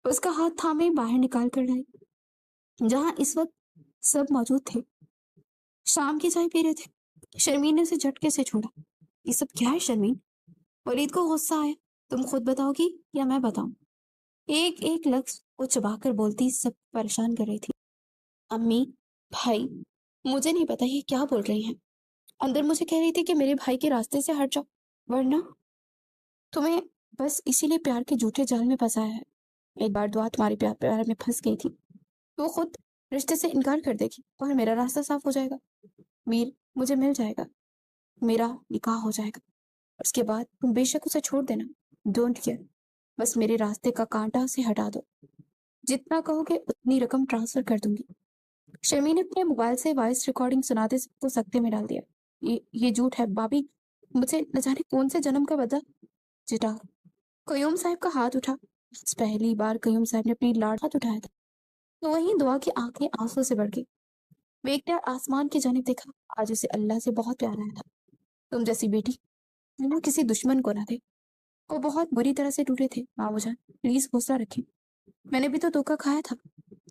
उसका हाथ थामे बाहर निकाल कर लाई, जहां इस वक्त सब मौजूद थे। शाम की चाय पी रहे थे। शर्मीन ने उसे झटके से छोड़ा। ये सब क्या है शर्मीन? वलीद को गुस्सा आया, तुम खुद बताओगी या मैं बताऊं? एक एक लफ्ज वो चबाकर बोलती सब परेशान कर रही थी। अम्मी, भाई, मुझे नहीं पता ये क्या बोल रही हैं। अंदर मुझे कह रही थी कि मेरे भाई के रास्ते से हट जाओ, वरना तुम्हें बस इसीलिए प्यार के झूठे जाल में फंसाया है। एक बार दुआ तुम्हारे प्यार प्यार में फंस गई थी, वो खुद रिश्ते से इनकार कर देगी और मेरा रास्ता साफ हो जाएगा। मीर मुझे मिल जाएगा, मेरा निकाह हो जाएगा। उसके बाद तुम बेशक उसे छोड़ देना, डोंट केयर। बस मेरे रास्ते का कांटा उसे हटा दो। जितना कहोगे उतनी रकम ट्रांसफर कर दूंगी। शर्मी ने अपने मोबाइल से वॉइस रिकॉर्डिंग सुनाते सबको सकते में डाल दिया। ये झूठ है भाभी, मुझे न जाने कौन से जन्म का बदला चिटा। कयूम साहब का हाथ उठा। पहली बार कयूम साहब ने अपनी लाड़ हाथ उठाया था तो वहीं दुआ की आंखें आंसू से बढ़ गई। वो एक बार आसमान की जानिब देखा। आज उसे अल्लाह से बहुत प्यार आया था। तुम जैसी बेटी ना किसी दुश्मन को ना दे। वो बहुत बुरी तरह से टूटे थे मामू जान, प्लीज हौसला रखें। मैंने भी तो धोखा खाया था,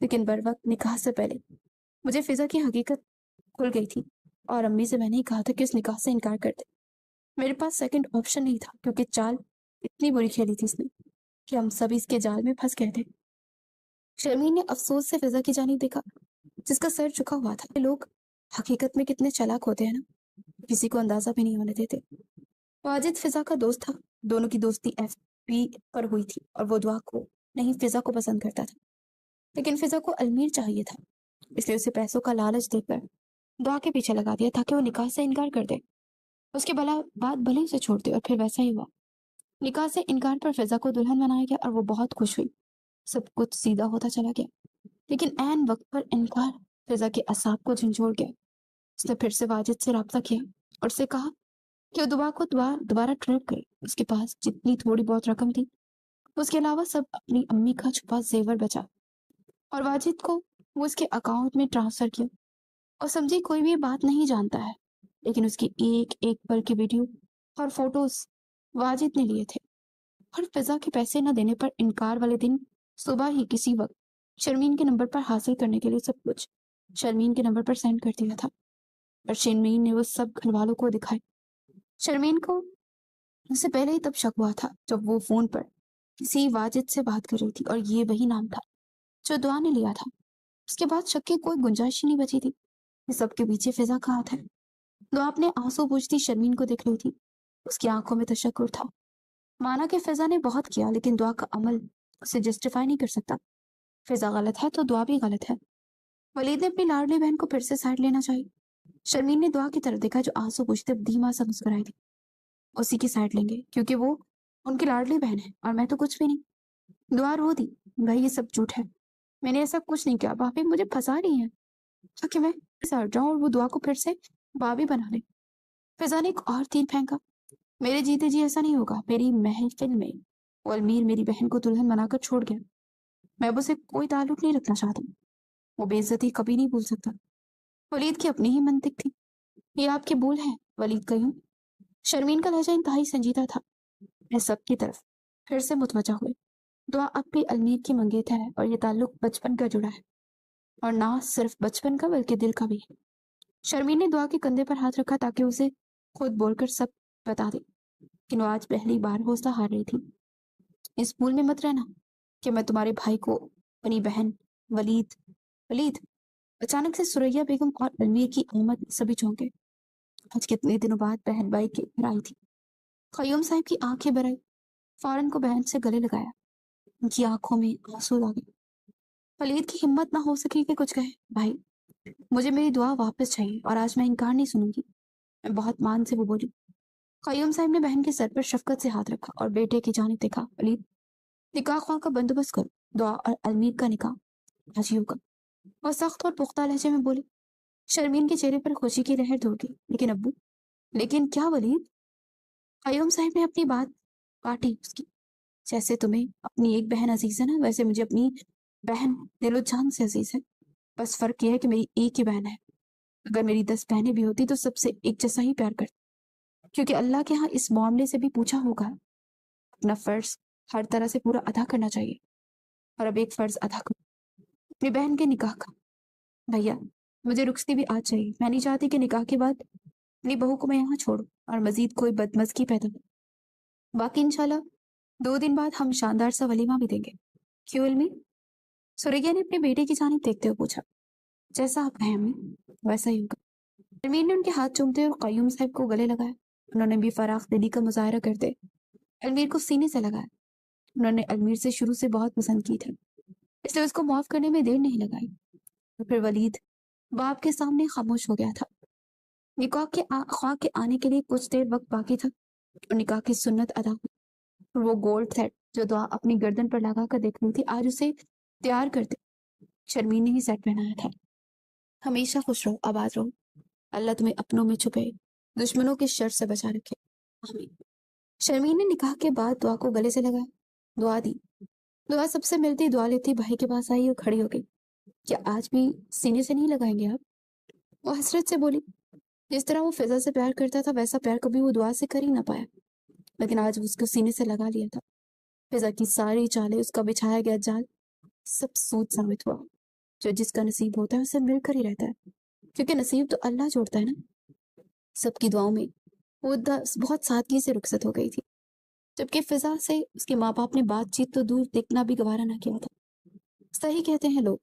लेकिन बर वक्त निकाह से पहले मुझे फिजा की हकीकत खुल गई थी और अम्मी से मैंने ही कहा था कि उस निकाह से इनकार कर दे। मेरे पास सेकंड ऑप्शन नहीं था, क्योंकि चाल इतनी बुरी खेली थी इसने कि हम सभी इसके जाल में फंस गए थे। शर्मीन ने अफसोस से फिजा की जानिब देखा, जिसका सर झुका हुआ था। लोग हकीकत में कितने चालाक होते हैं ना, किसी को अंदाजा भी नहीं होने देते। वाजिद फिजा का दोस्त था। दोनों की दोस्ती FB पर हुई थी और वो दुआ को नहीं फिजा को पसंद करता था, लेकिन फिजा को अलमीर चाहिए था, इसलिए उसे पैसों का लालच देकर दुआ के पीछे लगा दिया ताकि वो निकाह से इनकार कर दे। उसके बाद भले उसे छोड़ दे और फिर वैसा ही हुआ। निकाह से इनकार पर फिजा को दुल्हन बनाया गया और वो बहुत खुश हुई। सब कुछ सीधा होता चला गया, लेकिन ऐन वक्त पर इनकार फिजा के असाब को झंझोड़ गया। उसने फिर से वाजिद से राब्ता किया और उससे कहा कि वो दुआ को दोबारा ट्रैप करे। उसके पास जितनी थोड़ी बहुत रकम थी उसके अलावा सब अपनी अम्मी का छुपा जेवर बचा और वाजिद को वो उसके अकाउंट में ट्रांसफर किया। और समझी कोई भी ये बात नहीं जानता है, लेकिन उसकी एक एक पल की वीडियो और फोटोज वाजिद ने लिए थे। और फिजा के पैसे न देने पर इनकार वाले दिन सुबह ही किसी वक्त शर्मीन के नंबर पर हासिल करने के लिए सब कुछ शर्मीन के नंबर पर सेंड कर दिया था, और शर्मीन ने वो सब घर वालों को दिखाए। शर्मीन को उससे पहले ही तब शक हुआ था जब वो फोन पर किसी वाजिद से बात कर रही थी और ये वही नाम था जो दुआ ने लिया था। उसके बाद शक की कोई गुंजाइश ही नहीं बची थी। इस सब के पीछे फिजा का हाथ है। दुआ अपने आंसू पूछती शर्मीन को देख रही थी। उसकी आंखों में तशक्कुर था। माना कि फिजा ने बहुत किया, लेकिन दुआ का अमल उसे जस्टिफाई नहीं कर सकता। फिजा गलत है तो दुआ भी गलत है। वलीद ने अपनी लाडली बहन को फिर से साइड लेना चाहिए। शर्मीन ने दुआ की तरफ देखा जो आंसू पूछते धीमा सा मुस्कुराई थी। उसी की साइड लेंगे क्योंकि वो उनकी लाडली बहन है और मैं तो कुछ भी नहीं। दुआ रो दी, भाई ये सब झूठ है, मैंने ऐसा कुछ नहीं किया, भाभी मुझे फंसा रही है कि मैं हट जाऊं और वो दुआ को फिर से भाभी बना ले। फिजा ने एक और तीर फेंका। मेरे जीते जी ऐसा नहीं होगा। मेरी महफिल में वो अलमीर मेरी बहन को दुल्हन बनाकर छोड़ गया। मैं अब उसे कोई ताल्लुक नहीं रखना चाहता। वो बेइज्जती कभी नहीं भूल सकता। वलीद की अपनी ही मंतिक थी। ये आपकी भूल है वलीद कयूं। शर्मीन का लहजा इंतहाई संजीदा था। मैं सबकी तरफ फिर से मुतवज्जा हुए। दुआ अब भी अलमीर की मंगेतर है और ये ताल्लुक बचपन का जुड़ा है, और ना सिर्फ बचपन का बल्कि दिल का भी है। शर्मीन ने दुआ के कंधे पर हाथ रखा ताकि उसे खुद बोलकर सब बता दे, लेकिन वो आज पहली बार हौसला हार रही थी। इस भूल में मत रहना कि मैं तुम्हारे भाई को अपनी बहन वलीद वलीद अचानक से सुरैया बेगम और अलमीर की आमद सभी चौंके। आज कितने दिनों बाद बहन भाई के घर आई थी। कयूम साहब की आंखें भर आई। फौरन को बहन से गले लगाया। उनकी आंखों में आंसू आ गए। वलीद की हिम्मत ना हो सकी कि कुछ कहे। भाई मुझे मेरी दुआ वापस चाहिए और आज मैं इनकार नहीं सुनूंगी। मैं बहुत मान से वो बोली। कयूम साहब ने बहन के सर पर शफकत से हाथ रखा और बेटे की जानिब देखा। वलीद, निकाह ख्वाह का बंदोबस्त करो। दुआ और अलमीर का निकाह आज ही होगा। वह सख्त और पुख्ता लहजे में बोली। शर्मीन के चेहरे पर खुशी की लहर दौड़ गई। लेकिन अब्बू, लेकिन क्या वलीद? कयूम साहब ने अपनी बात काटी उसकी। जैसे तुम्हें अपनी एक बहन अजीज है ना, वैसे मुझे अपनी बहन दिलो जान से अजीज है। बस फर्क यह है कि मेरी एक ही बहन है। अगर मेरी 10 बहनें भी होती तो सबसे एक जैसा ही प्यार करती, क्योंकि अल्लाह के यहाँ इस मामले से भी पूछा होगा। अपना फर्ज हर तरह से पूरा अदा करना चाहिए, और अब एक फर्ज अदा करो, अपनी बहन के निकाह का। भैया, मुझे रुखसती भी आज चाहिए। मैं नहीं चाहती कि निकाह के बाद अपनी बहू को मैं यहाँ छोड़ूं और मजीद कोई बदमज़गी पैदा हो। बाकी इंशाल्लाह 2 दिन बाद हम शानदार सा वलीमा भी देंगे। क्यों इल्मी? सुरैया ने अपने बेटे की जानिब देखते हुए पूछा। जैसा आप कहें अम्मी, वैसा ही होगा। अमीर ने उनके हाथ चूमते और कयूम साहब को गले लगाया। उन्होंने भी फराख दिली का मुजाहरा करते अलमीर को सीने से लगाया। उन्होंने अलमीर से शुरू से बहुत पसंद की थी, इसलिए उसको माफ करने में देर नहीं लगाई। और फिर वलीद बाप के सामने खामोश हो गया था। निकाह के ख्वाह के आने के लिए कुछ देर वक्त बाकी था और निकाह की सुन्नत अदा हुई। और वो गोल्ड सेट जो दुआ अपनी गर्दन पर लगा कर देख रही थी, आज उसे तैयार करते शर्मीन ने ही सेट पहनाया था। हमेशा खुश रहो, आबाद रहो। अल्लाह तुम्हें अपनों में छुपे, दुश्मनों के शर से बचा रखे। आमीन। शर्मीन ने निकाह के बाद दुआ को गले से लगाया, दुआ दी। दुआ सबसे मिलती दुआ लेती भाई के पास आई और खड़ी हो गई। क्या आज भी सीने से नहीं लगाएंगे आप? वो हसरत से बोली। जिस तरह वो फिजा से प्यार करता था वैसा प्यार कभी वो दुआ से कर ही ना पाया, लेकिन आज उसको सीने से लगा लिया था। फिजा की सारी चालें, उसका बिछाया गया जाल, सब सूद साबित हुआ। जो जिसका नसीब होता है उसे मिलकर ही रहता है, क्योंकि नसीब तो अल्लाह जोड़ता है ना। सबकी दुआओं में वो बहुत सादगी से रुखसत हो गई थी, जबकि फिजा से उसके माँ बाप ने बातचीत तो दूर देखना भी गवारा ना किया था। सही कहते हैं लोग,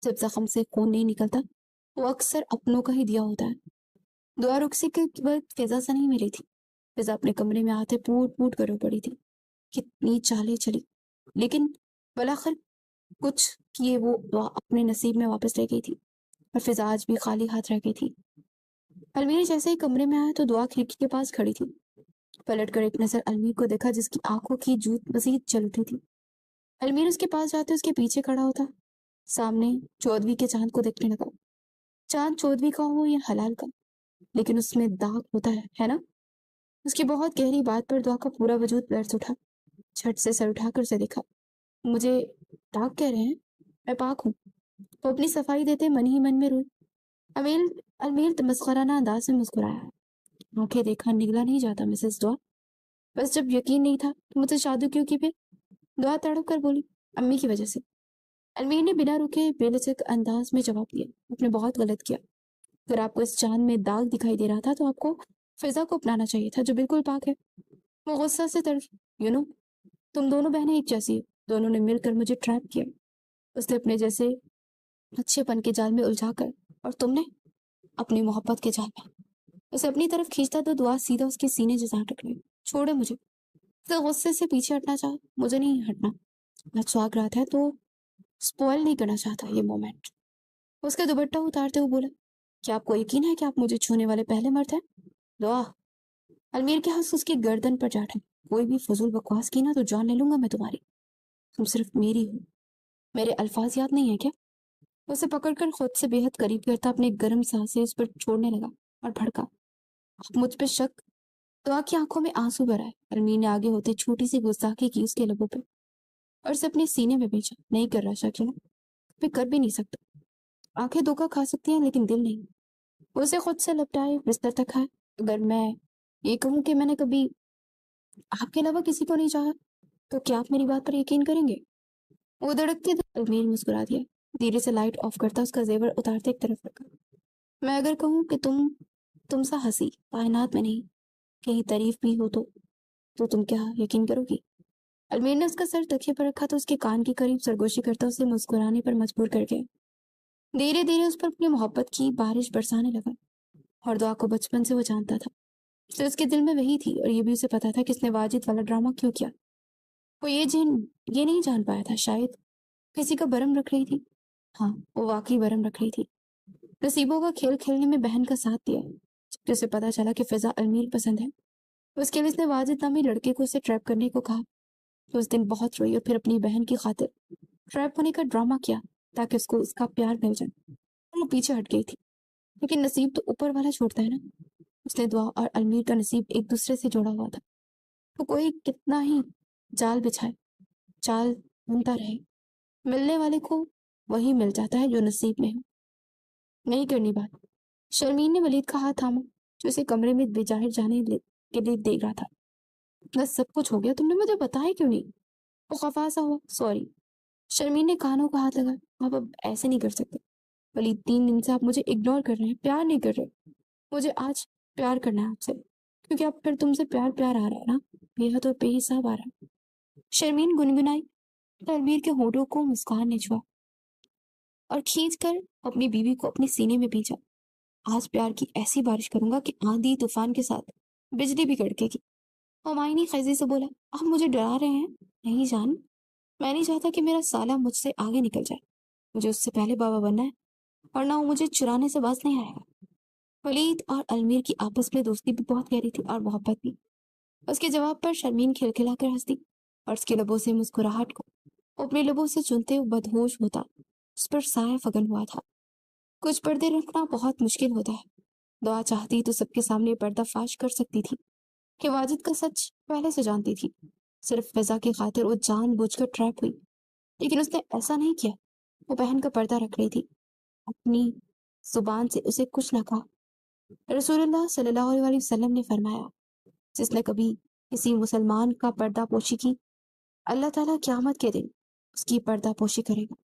जब जख्म से खून नहीं निकलता वो अक्सर अपनों का ही दिया होता है। दुआ रुखसी के वक्त फिजा से नहीं मिली थी। फिजा अपने कमरे में आते पूट पूट कर रो पड़ी थी। कितनी चालें चली, लेकिन बलाखिर कुछ किए वो दुआ अपने नसीब में वापस ले गई थी, और फिजा आज भी खाली हाथ रह गई थी। अलमीर जैसे ही कमरे में आया तो दुआ खिड़की के पास खड़ी थी। पलट कर एक नजर अलमीर को देखा, जिसकी आंखों की जूत मजीद चल उठी थी। अलमीर उसके पास जाते उसके पीछे खड़ा होता, सामने चौदवी के चांद को देखने लगा। चांद चौदवी का हो या हलाल का, लेकिन उसमें दाग होता है ना। उसकी बहुत गहरी बात पर दुआ का पूरा वजूद लर्ज उठा। झट से सर उठाकर उसे देखा। मुझे दाग कह रहे हैं? मैं पाक हूँ। वो अपनी सफाई देते मन ही मन में रोई। अमीर अलमीर मस्खराना अंदाज में मुस्कुराया। आंखें देखा निगला नहीं जाता मिसेस दुआ। बस जब यकीन नहीं था तो मुझसे शादी क्यों की फिर? दुआ तड़प कर बोली। امی کی وجہ سے۔ المیر نے بنا رکے بے لچک انداز میں جواب دیا، آپ نے بہت غلط کیا۔ اگر آپ کو اس چاند میں داغ دکھائی دے رہا تھا تو آپ کو فضا کو اپنانا چاہیے تھا جو بالکل پاک ہے۔ وہ غصہ سے یو نو تم دونوں بہنیں ایک جیسی ہو، دونوں نے مل کر مجھے ٹریپ کیا، اس نے اپنے جیسے اچھے پن کے جال میں الجھا کر، اور تم نے اپنی محبت کے جال میں۔ اسے اپنی طرف کھینچتا تو دعا سیدھا اس کے سینے جیسا ٹکرائی۔ چھوڑے مجھے۔ اسے غصے سے پیچھے ہٹنا چاہا، مجھے نہیں ہٹنا، آج سواگ رات ہے تو سپوائل نہیں کرنا چاہتا یہ مومنٹ۔ اس کا دوپٹہ اتارتے ہوئے بولا، کیا آپ کو یقین ہے کہ آپ مجھے چھونے والے پہلے مرد ہیں؟ دعا۔ المیر کے ہاتھ اس کی گردن پر جاٹھے، کوئی بھی فضول بکواس کی نا تو جان لے لوں گا میں تمہاری، تم صرف میری ہو۔ میرے الفاظ یاد نہیں ہے کیا؟ اسے پکڑ کر خود سے بے حد قریب کرتا اپنے گرم سانسیں اس پر چھوڑنے لگا اور بھڑکا، آپ مجھ پہ شک؟ دعا کی آنکھوں میں آنسو بھر آئے۔ المیر نے آگے ہوتے چھوٹی سی گستاخی کی اس کے لبوں پہ اور اسے اپنے سینے میں بھیجا۔ نہیں کر رہا شکیلا، میں کر بھی نہیں سکتا۔ آنکھیں دھوکا کھا سکتی ہیں لیکن دل نہیں۔ اسے خود سے لپٹائے بستر تک آئے۔ اگر میں یہ کہوں کہ میں نے کبھی آپ کے علاوہ کسی کو نہیں چاہا تو کیا آپ میری بات پر یقین کریں گے؟ وہ دھڑکتے المیر مسکرا دیا، دھیرے سے لائٹ آف کرتا اس کا زیور اتارتے ایک طرف رکھا۔ میں اگر کہوں کہ تم سا ہنسی کائنات میں نہیں، کہیں تعریف بھی ہو تو تم کیا یقین کرو گی؟ المیر نے اس کا سر تکیے پر رکھا تو اس کے کان کے قریب سرگوشی کرتا اسے مسکرانے پر مجبور کر گیا۔ دھیرے دھیرے اس پر اپنی محبت کی بارش برسانے لگا، اور دعا کو بچپن سے وہ جانتا تھا، تو اس کے دل میں وہی تھی، اور یہ بھی اسے پتا تھا کہ اس نے واجد والا ڈرامہ کیوں کیا۔ وہ یہ نہیں جان پایا تھا، شاید کسی کا برم رکھ رہی تھی۔ ہاں، وہ واقعی برم رکھ رہی تھی، نصیبوں کا کھیل کھیلنے میں بہن کا ساتھ دیا۔ جب اسے پتا چلا کہ فضا المیر پسند ہے، اس کے لیے اس نے واجد نامی لڑکے کو اسے ٹریپ کرنے کو کہا، تو اس دن بہت روئی اور پھر اپنی بہن کی خاطر ٹریپ ہونے کا ڈرامہ کیا تاکہ اس کو اس کا پیار مل جائے، اور وہ پیچھے ہٹ گئی تھی۔ لیکن نصیب تو اوپر والا چھوڑتا ہے نا، اس نے دعا اور المیر کا نصیب ایک دوسرے سے جوڑا ہوا تھا۔ وہ کوئی کتنا ہی جال بچھائے، چال بنتا رہے، ملنے والے کو وہی مل جاتا ہے جو نصیب میں ہو۔ نہیں کرنی بات۔ شرمین نے ولید کا ہاتھ تھاما جو اسے کمرے میں بے ظاہر جانے کے لیے دیکھ رہا تھا۔ بس سب کچھ ہو گیا، تم نے مجھے بتایا کیوں نہیں؟ وہ خفا سا ہوا، سوری۔ شرمین نے کانوں کا ہاتھ لگا، آپ اب ایسے نہیں کر سکتے ولید، 3 دن سے آپ مجھے اگنور کر رہے ہیں، پیار نہیں کر رہے۔ مجھے آج پیار کرنا ہے آپ سے، کیونکہ اب پھر تم سے پیار آ رہا ہے نا، بے حد اور بے حساب آ رہا ہے۔ شرمین گنگنائی تو المیر کے ہونٹوں کو مسکان نے چھوا اور کھینچ کر اپنی بیوی کو اپنے سینے میں بھیجا۔ آج پیار کی ایسی بارش کروں گا کہ آندھی طوفان کے ساتھ بجلی بھی کڑکے گی۔ ہمائنی خیزی سے بولا، آپ مجھے ڈرا رہے ہیں؟ نہیں جان، میں نہیں چاہتا کہ میرا سالہ مجھ سے آگے نکل جائے، مجھے اس سے پہلے بابا بننا ہے، اور نہ وہ مجھے چرانے سے باز نہیں آئے گا۔ ولید اور المیر کی آپس میں دوستی بھی بہت گہری تھی اور محبت بھی۔ اس کے جواب پر شرمین کھلکھلا کر ہنس دی، اور اس کے لبوں سے مسکراہٹ کو اپنے لبوں سے چنتے ہوئے بدہوش ہوتا اس پر سایہ فگن ہوا تھا۔ کچھ پردے رکھنا بہت مشکل ہوتا ہے۔ دعا چاہتی تو سب کے سامنے پردہ فاش کر سکتی تھی کہ واجد کا سچ پہلے سے جانتی تھی، صرف فضا کی خاطر وہ جان بوجھ کر ٹریپ ہوئی، لیکن اس نے ایسا نہیں کیا۔ وہ بہن کا پردہ رکھ رہی تھی، اپنی زبان سے اسے کچھ نہ کہا۔ رسول اللہ صلی اللہ علیہ وسلم نے فرمایا، جس نے کبھی کسی مسلمان کا پردہ پوشی کی، اللہ تعالیٰ قیامت کے دن اس کی پردہ پوشی کرے گا۔